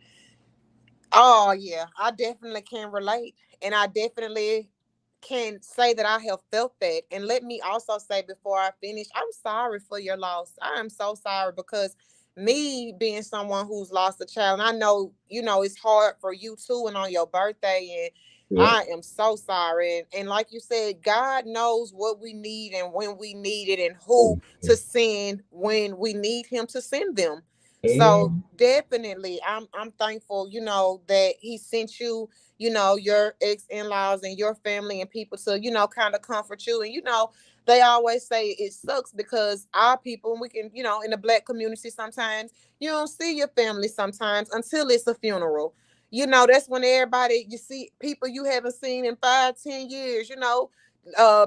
oh yeah, I definitely can relate. And I definitely can say that I have felt that. And let me also say before I finish, I'm sorry for your loss. I am so sorry because me being someone who's lost a child, and I know, it's hard for you too and on your birthday. Yeah. I am so sorry. And like you said, God knows what we need and when we need it and who Oh, to send when we need him to send them. So and definitely I'm thankful, that he sent you, your ex in-laws and your family and people to, kind of comfort you. And they always say it sucks because our people, and we can, in the black community sometimes you don't see your family sometimes until it's a funeral. That's when everybody, you see people you haven't seen in 5, 10 years,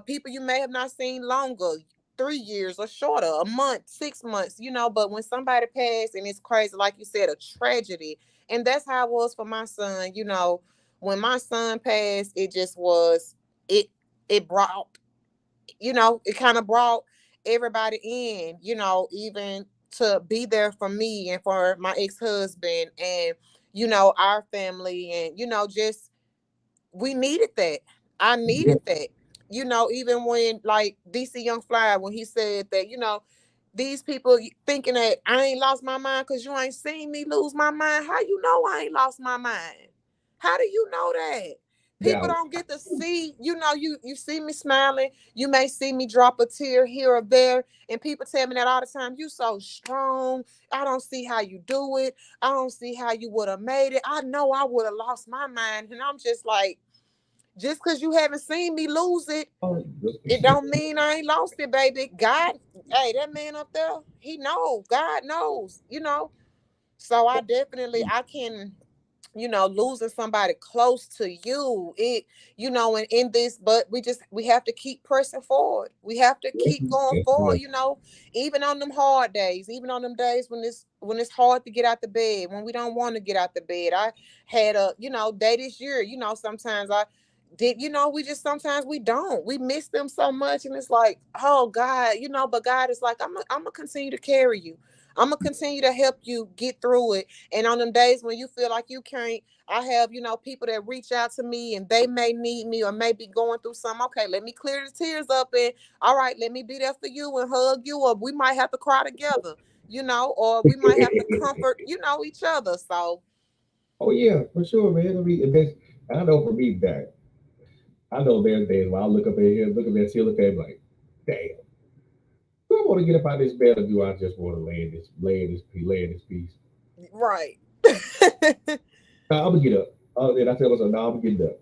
people you may have not seen longer, 3 years or shorter, a month, 6 months, but when somebody passed and it's crazy, like you said, a tragedy. And that's how it was for my son. When my son passed, it just was, it it brought, it kind of brought everybody in, even to be there for me and for my ex-husband and, our family. And, just we needed that. I yeah, needed that. Even when like DC Young Fly, when he said that, these people thinking that I ain't lost my mind because you ain't seen me lose my mind. How you know I ain't lost my mind? How do you know that? People now, don't get to see, you see me smiling. You may see me drop a tear here or there. And people tell me that all the time. You so strong. I don't see how you do it. I don't see how you would have made it. I know I would have lost my mind. And I'm just like, just because you haven't seen me lose it, oh, it don't mean I ain't lost it, baby. God, hey, that man up there, he knows. God knows, So I can, losing somebody close to you, and in this, but we have to keep pressing forward. We have to keep going yes, forward, yes, even on them hard days, even on them days when it's hard to get out the bed, when we don't want to get out the bed. I had a, day this year, sometimes I did, we just sometimes we don't. We miss them so much, and it's like, oh God, but God is like, I'm gonna continue to carry you. I'm gonna continue to help you get through it. And on them days when you feel like you can't, I have, people that reach out to me and they may need me or may be going through something. Okay, let me clear the tears up and all right, let me be there for you and hug you, or we might have to cry together, or we might have to comfort, each other. So oh yeah, for sure, man. I mean, and that's, I know for me that I know there's days when I look up at here, look at that ceiling fan, like, damn, do I want to get up out of this bed or do I just want to lay in this piece? right. Nah, I'm gonna get up. And I tell myself, no, I'm getting up.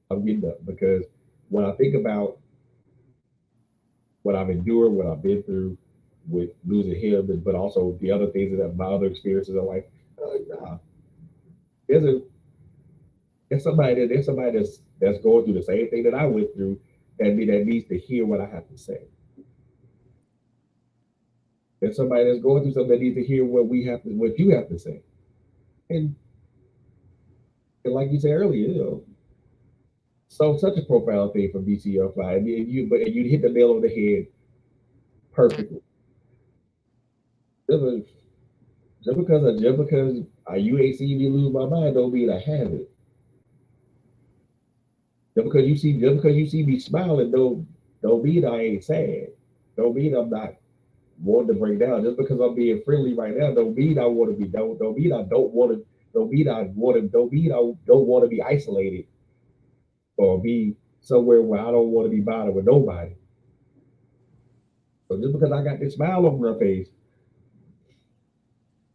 I'm getting up because when I think about what I've endured, what I've been through with losing him, but also the other things that my other experiences are like, nah, there's a there's somebody that's going through the same thing that I went through that needs to hear what I have to say. There's somebody that's going through something that needs to hear what you have to say. And, and like you said earlier, so such a profound thing from BCL Fly. And you hit the nail on the head perfectly. Just, just because you ain't seen me lose my mind don't mean I have it. Just because you see me smiling don't mean I ain't sad. Don't mean I'm not wanting to break down. Just because I'm being friendly right now don't mean I want to be don't mean I don't want to don't mean I don't want to be isolated or be somewhere where I don't want to be bothered with nobody. So just because I got this smile on my face,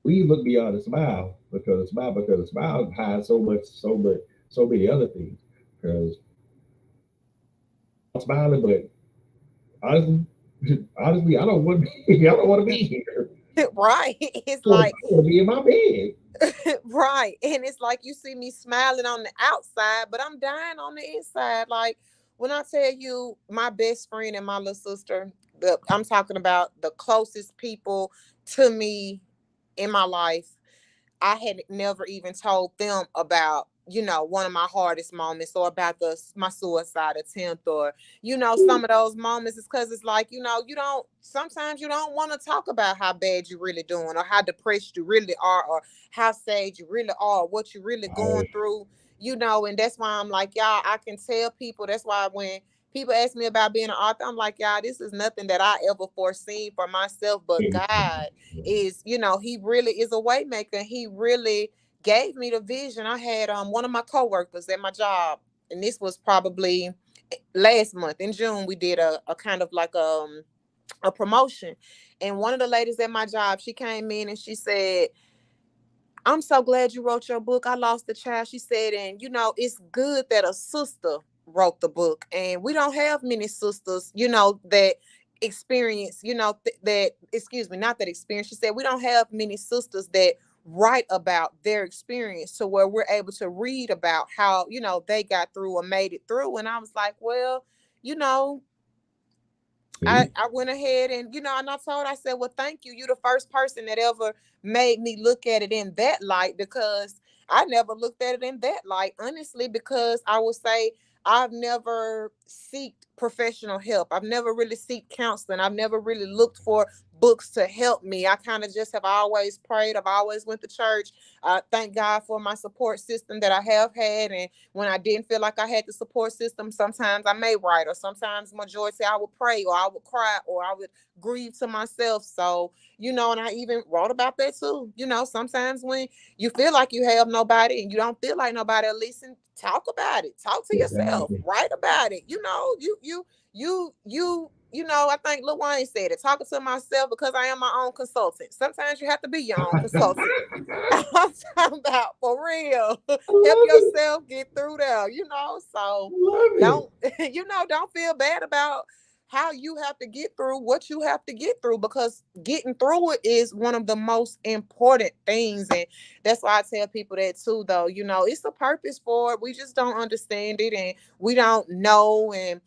we look beyond the smile because the smile hides so many other things. Because I'm smiling, but honestly, honestly, I don't want to be. I don't want to be here. Right. It's I want like, to be in my bed. right. And it's like you see me smiling on the outside, but I'm dying on the inside. Like when I tell you my best friend and my little sister, I'm talking about the closest people to me in my life. I had never even told them about, one of my hardest moments or about my suicide attempt or, some of those moments is because it's like, sometimes you don't want to talk about how bad you really doing or how depressed you really are or how sad you really are, what you really going I, through, and that's why I'm like, y'all, I can tell people. That's why when people ask me about being an author, I'm like, y'all, this is nothing that I ever foreseen for myself, but God is, he really is a waymaker. He really gave me the vision. I had one of my coworkers at my job. and this was probably last month in June. We did a kind of like a promotion, and one of the ladies at my job, she came in and she said, I'm so glad you wrote your book. I lost the child. She said, and it's good that a sister wrote the book. And we don't have many sisters, that experience, that, excuse me, not that experience. She said, we don't have many sisters that write about their experience to where we're able to read about how, they got through or made it through. And I was like, well, you know, I went ahead and and I told, I said, well, thank you. You're the first person that ever made me look at it in that light, because I never looked at it in that light, honestly, because I would say I've never seeked professional help. I've never really seeked counseling. I've never really looked for books to help me. I kind of just have always prayed. I've always went to church. Thank God for my support system that I have had. And when I didn't feel like I had the support system, sometimes I may write, or sometimes majority I would pray, or I would cry, or I would grieve to myself. So, and I even wrote about that too. Sometimes when you feel like you have nobody and you don't feel like nobody will listen, talk about it. Talk to yourself. Exactly. Write about it. I think Lil Wayne said it, talking to myself because I am my own consultant. Sometimes you have to be your own consultant. I'm talking about for real. I Help love it. yourself get through there, I so love it. don't don't feel bad about how you have to get through what you have to get through, because getting through it is one of the most important things. And that's why I tell people that too, though. It's a purpose for it. We just don't understand it, and we don't know. And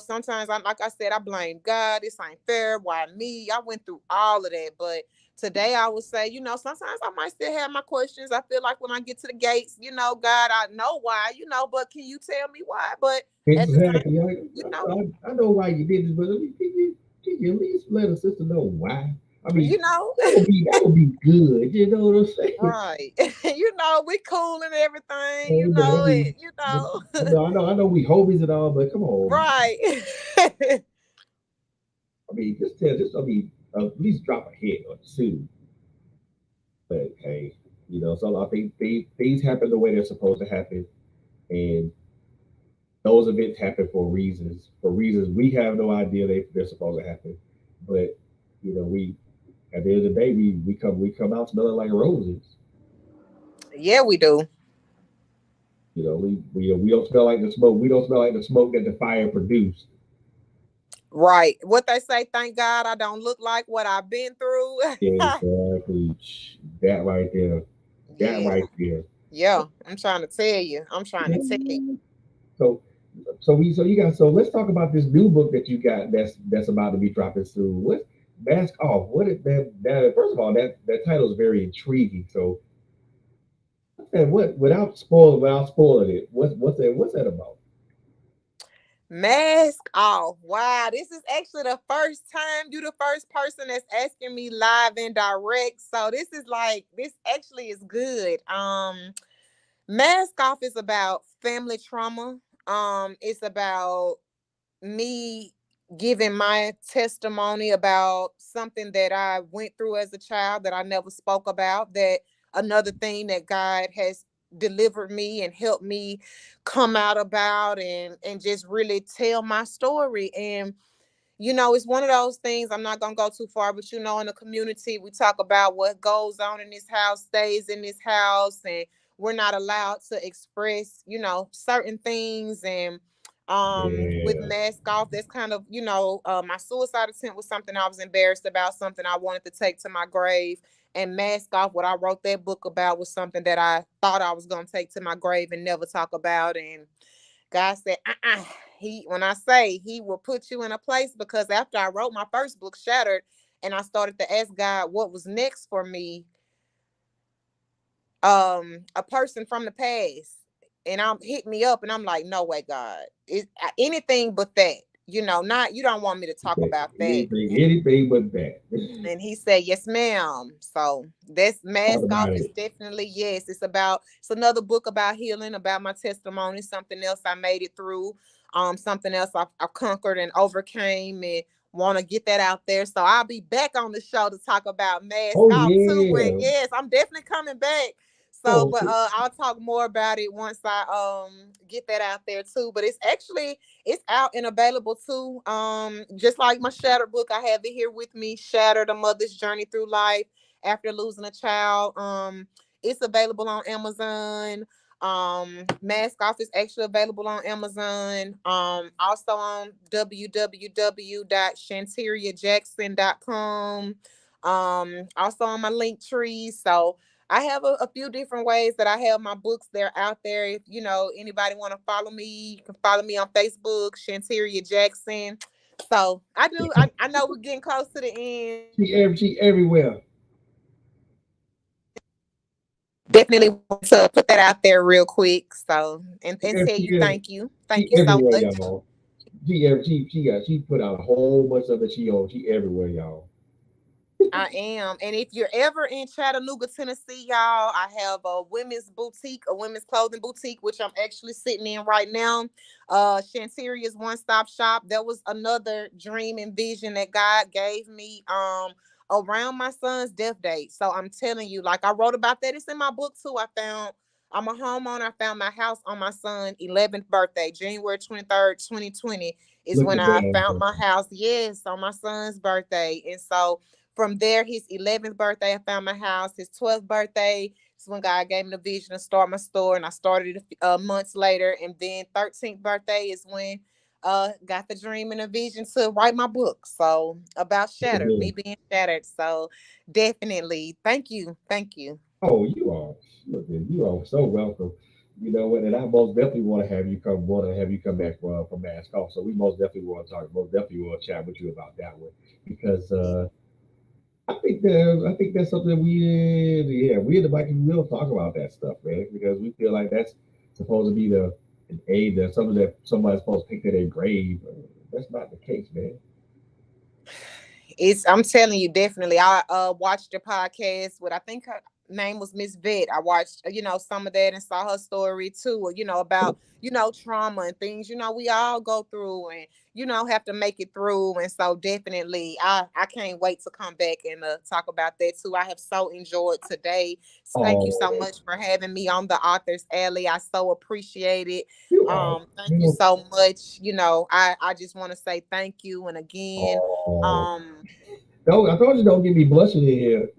sometimes, like I said, I blame God. This ain't fair. Why me? I went through all of that. But today I would say, sometimes I might still have my questions. I feel like when I get to the gates, God, I know why, but can you tell me why? But at the same, Exactly. you know, I know why you did this, but I mean, can you at least let a sister know why? I mean, you know, that would be good. You know what I'm saying? right. We cool and everything, But I mean, I know we homies and all, but come on. right. I mean, I mean, at least drop a hit or two. But hey, so I think things happen the way they're supposed to happen, and those events happen for reasons we have no idea they're supposed to happen. But we at the end of the day, we come out smelling like roses. Yeah, we do. We don't smell like the smoke. We don't smell like the smoke that the fire produced. Right. What they say, thank God I don't look like what I've been through. Exactly. That right there. That Yeah. right there. Yeah. I'm trying to tell you. I'm trying to tell you. So so let's talk about this new book that you got that's about to be dropping soon. What Mask Off? What is that first of all, that title is very intriguing. So and what without spoiling it, what's that about? Mask off. Wow, this is actually the first time you the first person that's asking me live and direct. So this actually is good. Mask off is about family trauma. It's about me giving my testimony about something that I went through as a child that I never spoke about, that another thing that God has delivered me and helped me come out about, and just really tell my story. And it's one of those things. I'm not gonna go too far, but in the community, we talk about what goes on in this house stays in this house, and we're not allowed to express, certain things. And with Yeah. mask off, that's kind of, my suicide attempt was something I was embarrassed about, something I wanted to take to my grave. And mask off, what I wrote that book about, was something that I thought I was gonna take to my grave and never talk about. And God said, when I say he will put you in a place, because after I wrote my first book, Shattered, and I started to ask God what was next for me, a person from the past, and I'm hit me up, and I'm like, no way, God, it anything but that. Not, you don't want me to talk about that. Anything but that. And he said, yes, ma'am. So that's Talk mask off about is it. definitely, yes. It's another book about healing, about my testimony, something else I made it through, something else I conquered and overcame, and want to get that out there. So I'll be back on the show to talk about mask Oh off too. But yeah. yes, I'm definitely coming back. So, Oh, but okay. I'll talk more about it once I get that out there too. But it's actually it's out and available too. Just like my Shattered book, I have it here with me. Shattered: A Mother's Journey Through Life After Losing a Child. It's available on Amazon. Mask Off is actually available on Amazon. Also on www.shanteriajackson.com. Also on my link tree. So I have a few different ways that I have my books. They're out there. If anybody want to follow me, you can follow me on Facebook, Shanteria Jackson. So I do. I know we're getting close to the end. She everywhere. Definitely want to put that out there real quick. So and tell She you is. thank you. She Thank you so everywhere, much. y'all. She put out a whole bunch of it. She everywhere, y'all. I am. And if you're ever in Chattanooga, Tennessee, y'all, I have a women's boutique, a women's clothing boutique, which I'm actually sitting in right now. Shanteria's One Stop Shop. That was another dream and vision that God gave me around my son's death date. So I'm telling you, like I wrote about that. It's in my book too. I'm a homeowner. I found my house on my son's 11th birthday, January 23rd, 2020 is Look when at I that. found my house. Yes, on my son's birthday. And so from there, his 11th birthday, I found my house. His 12th birthday is when God gave me the vision to start my store, and I started it months later. And then 13th birthday is when got the dream and the vision to write my book. So about Look at Shattered, me this. being shattered. So definitely, thank you. Oh, you are. Look, you are so welcome. You know what? And I most definitely want to have you come back from Mask Off. So we most definitely want to talk. Most definitely want to chat with you about that one because I think that's something we in the Mikey will talk about that stuff, man, because we feel like that's supposed to be the an aid that something that somebody's supposed to take to their grave. That's not the case, man. I'm telling you, definitely. I watched your podcast with, I think her name was Miss Vet. I watched some of that and saw her story too, about trauma and things we all go through and have to make it through. And so definitely I can't wait to come back and talk about that too. I have so enjoyed today. Thank you so Oh, much for having me on the Author's Alley. I so appreciate it. you are. Thank You you know, so much. I just want to say thank you. And again, oh, um don't I told you don't get me blushing in here.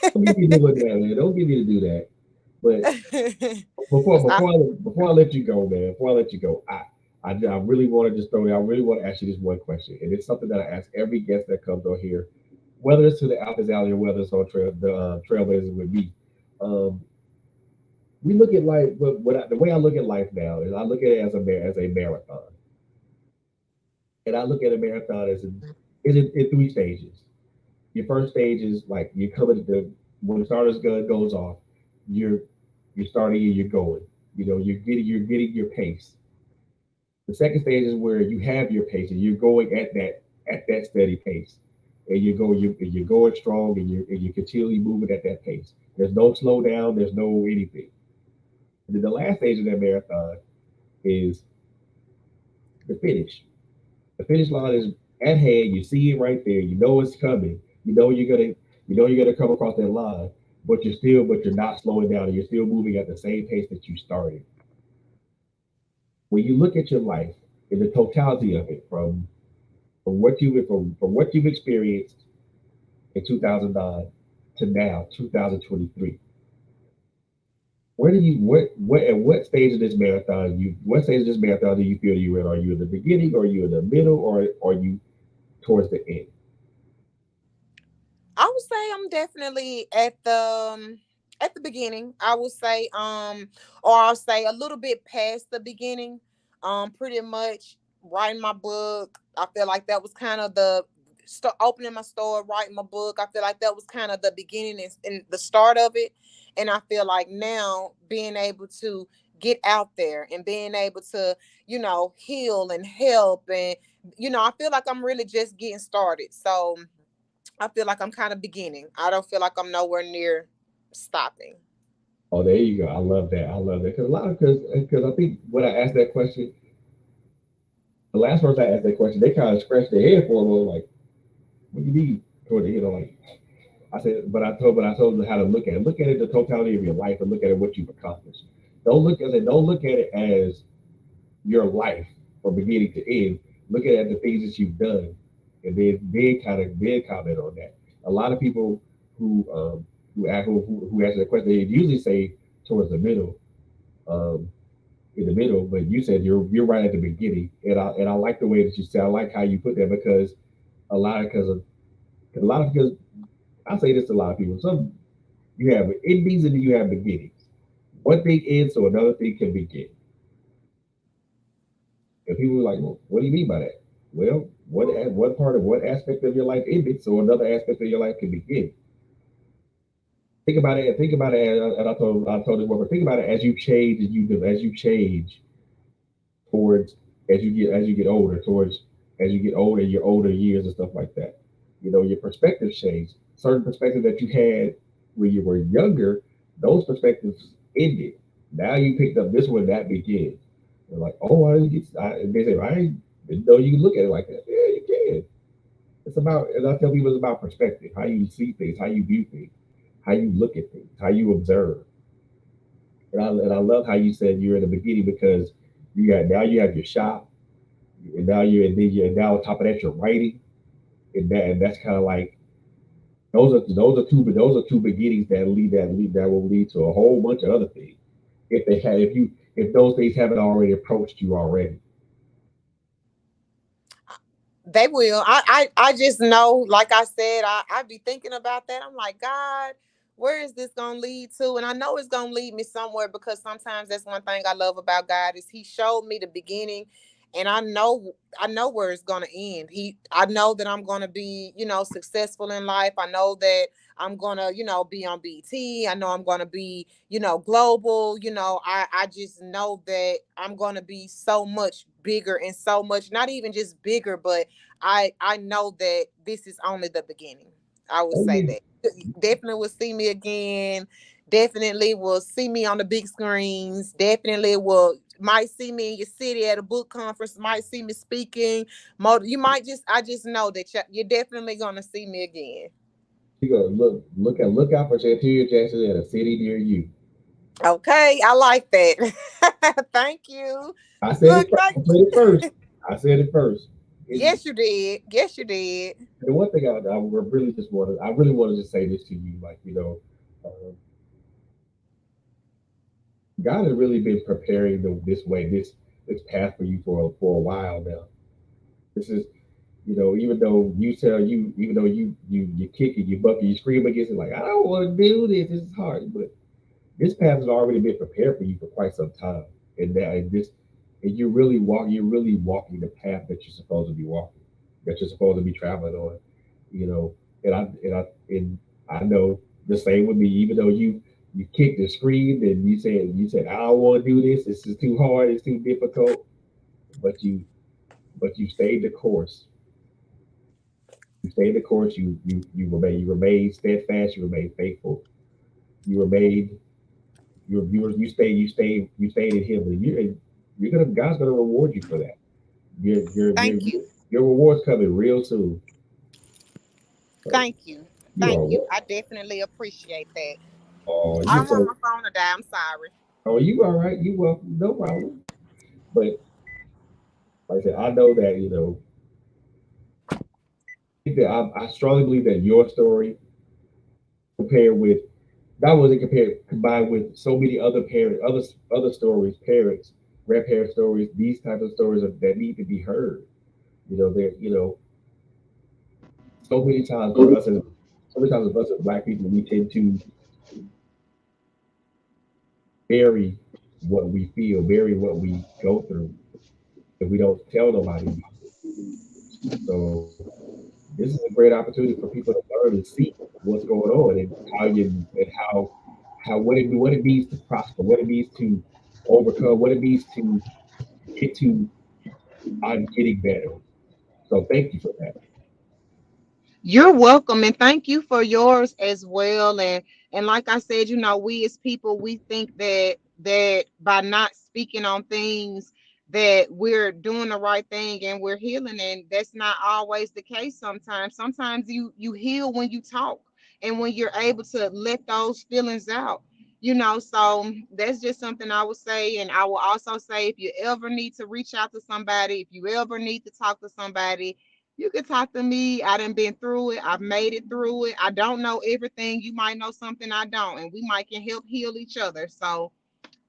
Don't get me doing that, man. Don't get me to do that. But I, before I let you go, man, before I let you go, I really want to just throw I really want to ask you this one question, and it's something that I ask every guest that comes on here, whether it's to the Alphas Alley or whether it's on Trailblazers with me. Um, we look at life, the way I look at life now is I look at it as as a marathon, and I look at a marathon as in three stages. Your first stage is like you're coming to when the starter's gun goes off, you're you're starting and you're going. You know, you're getting your pace. The second stage is where you have your pace and you're going at that steady pace. And you're going strong and you're continually moving at that pace. There's no slow down, there's no anything. And then the last stage of that marathon is the finish. The finish line is at hand. You see it right there. You know it's coming. You know you're gonna come across that line, but you're not slowing down and you're still moving at the same pace that you started. When you look at your life in the totality of it, from what you've experienced in 2009 to now 2023, where do you what at what stage of this marathon do you feel you're in? Are you in the beginning, or are you in the middle, or are you towards the end? I would say I'm definitely at the beginning. I would say or I'll say a little bit past the beginning. Pretty much writing my book. I feel like that was kind of the opening my store, writing my book. I feel like that was kind of the beginning and the start of it. And I feel like now being able to get out there and being able to, heal and help and I feel like I'm really just getting started. So I feel like I'm kind of beginning. I don't feel like I'm nowhere near stopping. Oh, there you go. I love that. I love that because because I think when I asked that question, the last person I asked that question, they kind of scratched their head for a moment, like, "What do you mean toward the end?" I'm like, but I told them how to look at it. Look at it the totality of your life and look at it what you've accomplished. Don't look at it as your life from beginning to end. Look at the things that you've done, and then comment on that. A lot of people who who answer the question, they usually say towards the middle, um, in the middle. But you said you're right at the beginning, and I like the way that you said. I like how you put that because a lot because of a lot of because I say this to a lot of people. Some you have endings and then you have beginnings. One thing ends so another thing can begin. And people are like, well, what do you mean by that? Well, what part of what aspect of your life ended so another aspect of your life can begin? Think about it. And think about it. And I told this one, think about it as you change and as you change towards as you get older towards as you get older, your older years and stuff like that. You know, your perspectives change. Certain perspectives that you had when you were younger, those perspectives ended. Now you picked up this one that begins. They're like, oh, they say, I didn't know you can look at it like that. Yeah, you can. It's about, and I tell people it's about perspective, how you see things, how you view things, how you look at things, how you observe. And I love how you said you're in the beginning because you have your shop, and and now on top of that you're writing, and that's kind of like those are two beginnings that will lead to a whole bunch of other things if those things haven't already approached you already. They will. I just know, like I said, I be thinking about that. I'm like, God, where is this gonna lead to? And I know it's gonna lead me somewhere because sometimes that's one thing I love about God is He showed me the beginning, and I know where it's gonna end. I know that I'm gonna be, successful in life. I know that I'm gonna, be on BT. I know I'm gonna be, global. I just know that I'm gonna be so much bigger and so much, not even just bigger, but I know that this is only the beginning. I would Oh say yeah, that. Definitely will see me again. Definitely will see me on the big screens. Definitely will might see me in your city at a book conference. Might see me speaking. You might just I just know that you're definitely gonna see me again. you go look out for Shanteria Jackson in a city near you. Okay, I like that. Thank you. I said it. Look, thank I said it first. I said it first. And Yes, you did. Yes, you did. the one thing I really wanted to say this to you, like uh, God has really been preparing this way, this path for you for a while now. This is, even though even though you kick it, you buck it, you scream against it, like I don't want to do this. This is hard, but this path has already been prepared for you for quite some time, and you're really walking the path that you're supposed to be walking, that you're supposed to be traveling on, you know. And I know the same with me. Even though you kicked and screamed and you said I don't want to do this. This is too hard. It's too difficult. But you stayed the course. You stayed the course. You remained steadfast. You remained faithful. You remained you stayed in Him, and you're gonna God's gonna reward you for that. Your your your Thank you. your reward's coming real soon. So Thank you. you Thank are you. I definitely appreciate that. I you don't want so my phone to die. I'm sorry. you all right. You welcome. No problem. But like I said, I know that I strongly believe that your story compared with that wasn't compared combined with so many other stories, parents, grandparent stories, these types of stories that need to be heard. There so many times for us as so many times with us as black people, we tend to bury what we feel, bury what we go through, and we don't tell nobody about it. So this is a great opportunity for people to learn and see what's going on and how what it means to prosper, what it means to overcome, what it means to get to I'm getting better. So thank you for that. You're welcome, and thank you for yours as well. And like I said, we as people, we think that by not speaking on things that we're doing the right thing and we're healing, and that's not always the case. Sometimes you heal when you talk. and when you're able to let those feelings out, so that's just something I would say. And I will also say, if you ever need to reach out to somebody, if you ever need to talk to somebody, you can talk to me. I done been through it. I've made it through it. I don't know everything. You might know something I don't, and we might can help heal each other. So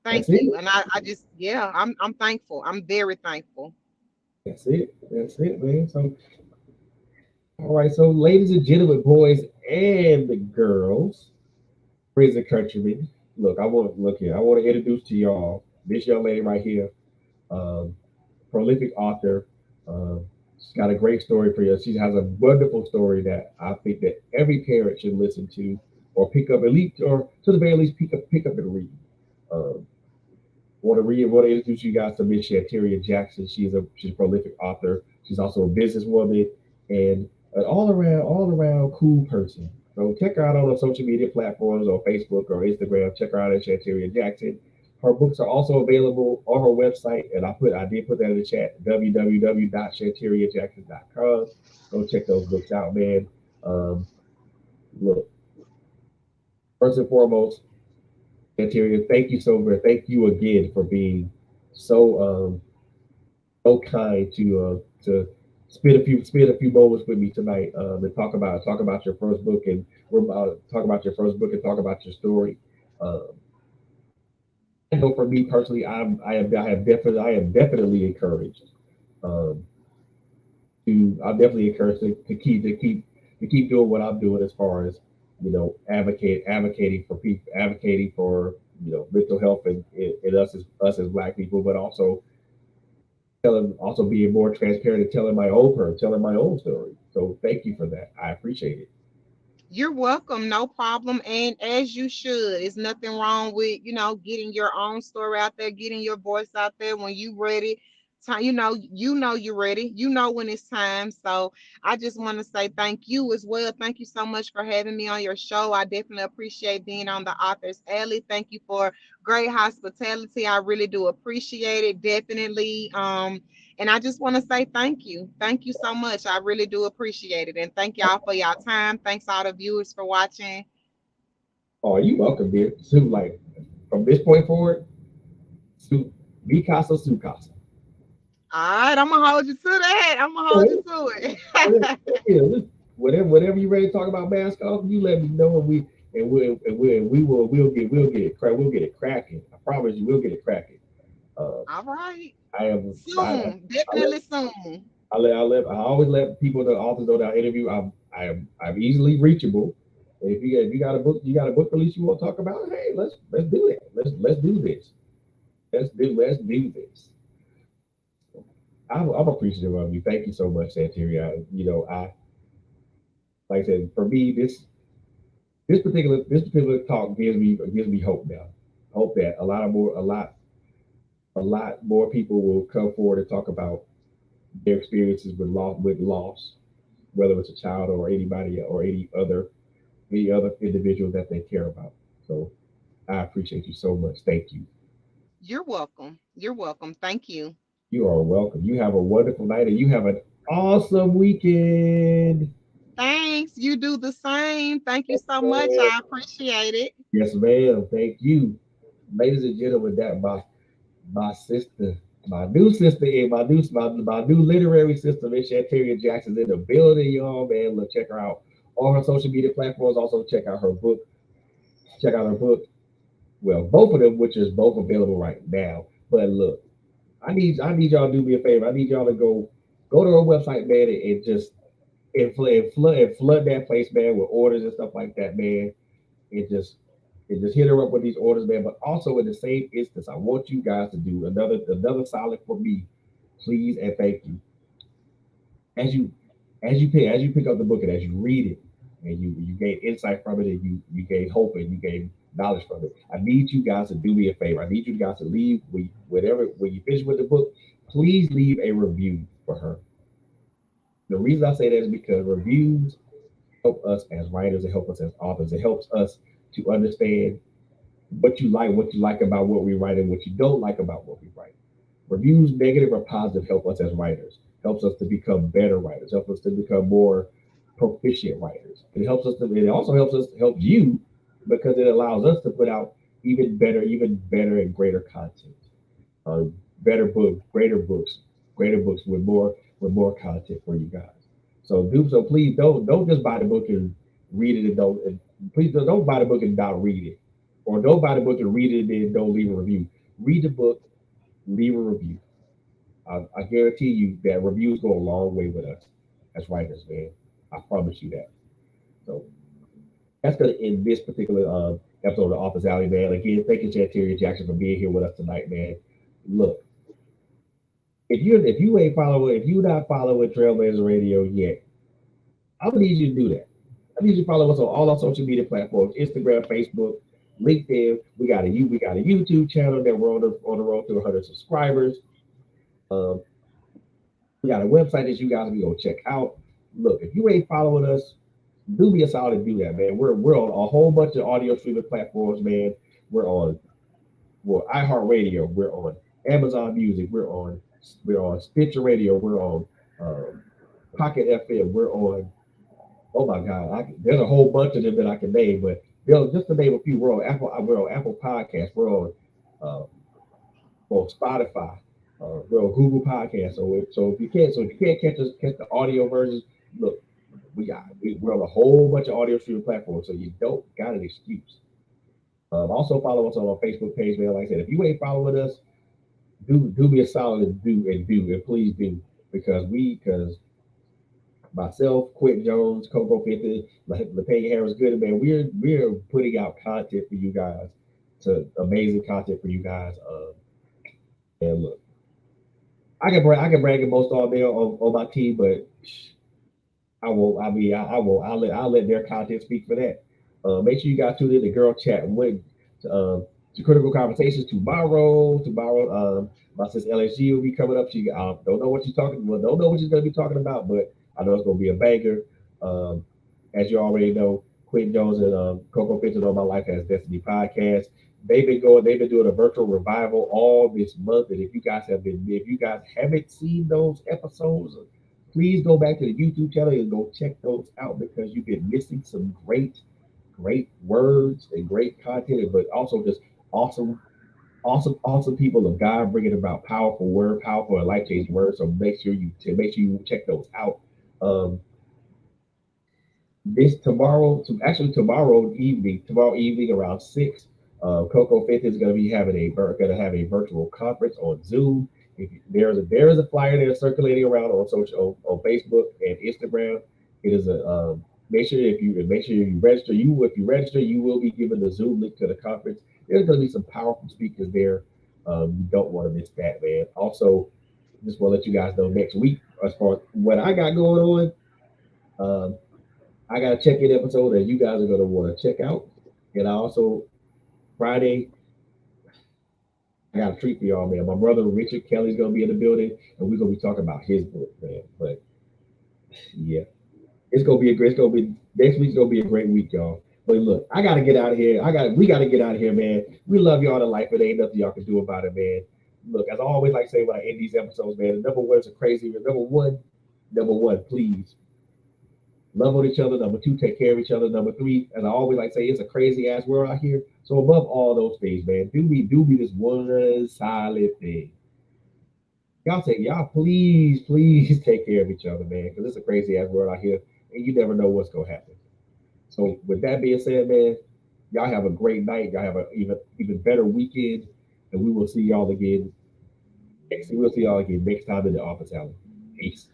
thank That's it. you. And I just, yeah, I'm thankful. I'm very thankful. That's it. That's it, man. So, all right. So, ladies and gentlemen, boys and the girls, friends and countrymen, look, I want look here. I want to introduce to y'all this young lady right here, um, prolific author. She's got a great story for you. She has a wonderful story that I think that every parent should listen to, or pick up at least, or to the very least, pick up and read. Um, want to introduce you guys to Miss Shanteria Jackson. She's a prolific author. She's also a businesswoman and an all around cool person. So check her out on the social media platforms on Facebook or Instagram. Check her out at Shanteria Jackson. Her books are also available on her website, and I did put that in the chat, www.shanteriajackson.com. Go check those books out, man. Um, Look, first and foremost, Shanteria, thank you so much. Thank you again for being so so kind to spend a few moments with me tonight, and talk about your first book, and we're about to talk about your first book and talk about your story. Um, I know for me personally, I am definitely encouraged, um, I'm definitely encouraged to keep doing what I'm doing as far as advocating for people, advocating for mental health and us as Black people, but also being more transparent and telling my own story. So thank you for that. I appreciate it. You're welcome, no problem. And as you should, it's nothing wrong with, getting your own story out there, getting your voice out there when you ready. You know you're ready. You know when it's time. So I just want to say thank you as well. Thank you so much for having me on your show. I definitely appreciate being on the Author's Alley. Thank you for great hospitality. I really do appreciate it. Definitely. And I just want to say thank you. Thank you so much. I really do appreciate it. And thank y'all for y'all time. Thanks all the viewers for watching. Oh, you welcome, dear. So, like, from this point forward, Su mi casa, su casa. All right, I'm gonna hold you to that. I'm gonna hold you to it. Yeah, whatever you ready to talk about basketball, you let me know, and we'll get it cracking. I promise you, we'll get it cracking. Uh, All right. I am Soon. I let Definitely soon. I always let people, the authors, know that I interview. I'm easily reachable. And if you got a book release you want to talk about, hey, let's do it. Let's do this. Let's do this. I'm appreciative of you. Thank you so much, Santeria. I like I said, for me, this particular talk gives me hope now. Hope that a lot more people will come forward and talk about their experiences with loss, whether it's a child or anybody or any other individual that they care about. So I appreciate you so much. Thank you. You're welcome. You're welcome. Thank you. You are welcome. You have a wonderful night, and you have an awesome weekend. Thanks. You do the same. Thank you so much. I appreciate it. Yes, ma'am. Thank you, ladies and gentlemen. That my sister, my new sister, and my new literary sister, Miss Shanteria Jackson's in the building, y'all. Man, look, check her out on her social media platforms. Also, check out her book. Check out her book. Well, both of them, which is both available right now. But look, I need y'all to do me a favor. I need y'all to go to her website, man, and just and flood that place, man, with orders and stuff like that, man. And just hit her up with these orders, man. But also in the same instance, I want you guys to do another solid for me, please and thank you. As you as you pick up the book and as you read it, and you gain insight from it, and you gain hope and you gain knowledge from it. I need you guys to do me a favor. I need you guys to leave when you finish with the book. Please leave a review for her. The reason I say that is because reviews help us as writers, it helps us as authors, it helps us to understand what you like about what we write, and what you don't like about what we write. Reviews, negative or positive, help us as writers, helps us to become better writers, helps us to become more proficient writers. It helps us to, it also helps us help you because it allows us to put out even better and greater content, uh, better book, greater books with more content for you guys. So please don't just buy the book and read it and don't and please don't buy the book and not read it, or don't buy the book and read it and then don't leave a review. Read the book, leave a review. I guarantee you that reviews go a long way with us as writers, man. I promise you that. So that's gonna end this particular episode of the Office Alley, man. Again, thank you, Shanteria Jackson, for being here with us tonight, man. Look, if you not following Trailblazer Radio yet, I'm gonna need you to do that. I need you to follow us on all our social media platforms: Instagram, Facebook, LinkedIn. We got a YouTube channel that we're on the road to 100 subscribers. Um, we got a website that you guys can go check out. Look, if you ain't following us, do me a solid and do that, man. We're on a whole bunch of audio streaming platforms, man. We're on iHeartRadio. We're on Amazon Music. We're on Stitcher Radio. We're on um, Pocket FM. We're on, oh my God, there's a whole bunch of them that I can name, but just to name a few, we're on Apple Podcasts. Uh, on Spotify. We're on Google Podcasts. So if you can't catch the audio versions, look, we're on a whole bunch of audio streaming platforms, so you don't got an excuse. Also follow us on our Facebook page, man. Like I said, if you ain't following us, do me a solid and please do, because myself, Quentin Jones, Coco Fenton, Latanya Harris Good, man, we're putting out content for you guys, to amazing content for you guys. And look, I can brag the most all day on my team, but I won't. I mean, I won't. I'll let their content speak for that. Make sure you guys tune in to Girl Chat with to Critical Conversations tomorrow. My sis LSG will be coming up. She don't know what she's talking. Well, don't know what she's going to be talking about, but I know it's going to be a banger. Um, as you already know, Quentin Jones and Coco Fitton on My Life Has Destiny podcast. They've been going. They've been doing a virtual revival all this month. And if you guys haven't seen those episodes, please go back to the YouTube channel and go check those out, because you've been missing some great words and great content, but also just awesome, awesome people of God bringing about powerful and life changing words. So make sure you check those out. Um, this tomorrow evening around 6, Coco Fifth is going to be have a virtual conference on Zoom. There is a flyer there circulating around on on Facebook and Instagram. It is a make sure you register. If you register, you will be given the Zoom link to the conference. There's going to be some powerful speakers there. You don't want to miss that, man. Also, just want to let you guys know next week, as far as what I got going on. I got a check-in episode that you guys are going to want to check out. And I also, Friday, I got a treat for y'all, man. My brother Richard Kelly's going to be in the building, and we're going to be talking about his book, man. But yeah, it's going to be next week's going to be a great week, y'all. But look, I got to get out of here. We got to get out of here, man. We love y'all to life, but ain't nothing y'all can do about it, man. Look, as I always like to say when I end these episodes, man, the number one is a crazy. Number one, please love on each other. Number two, take care of each other. Number three, as I always like to say, it's a crazy ass world out here. So above all those things, man, do me this one solid thing. Y'all please take care of each other, man, because it's a crazy ass world out here, and you never know what's gonna happen. So with that being said, man, y'all have a great night. Y'all have a even better weekend, and we will see y'all again next time in the office hour. Peace.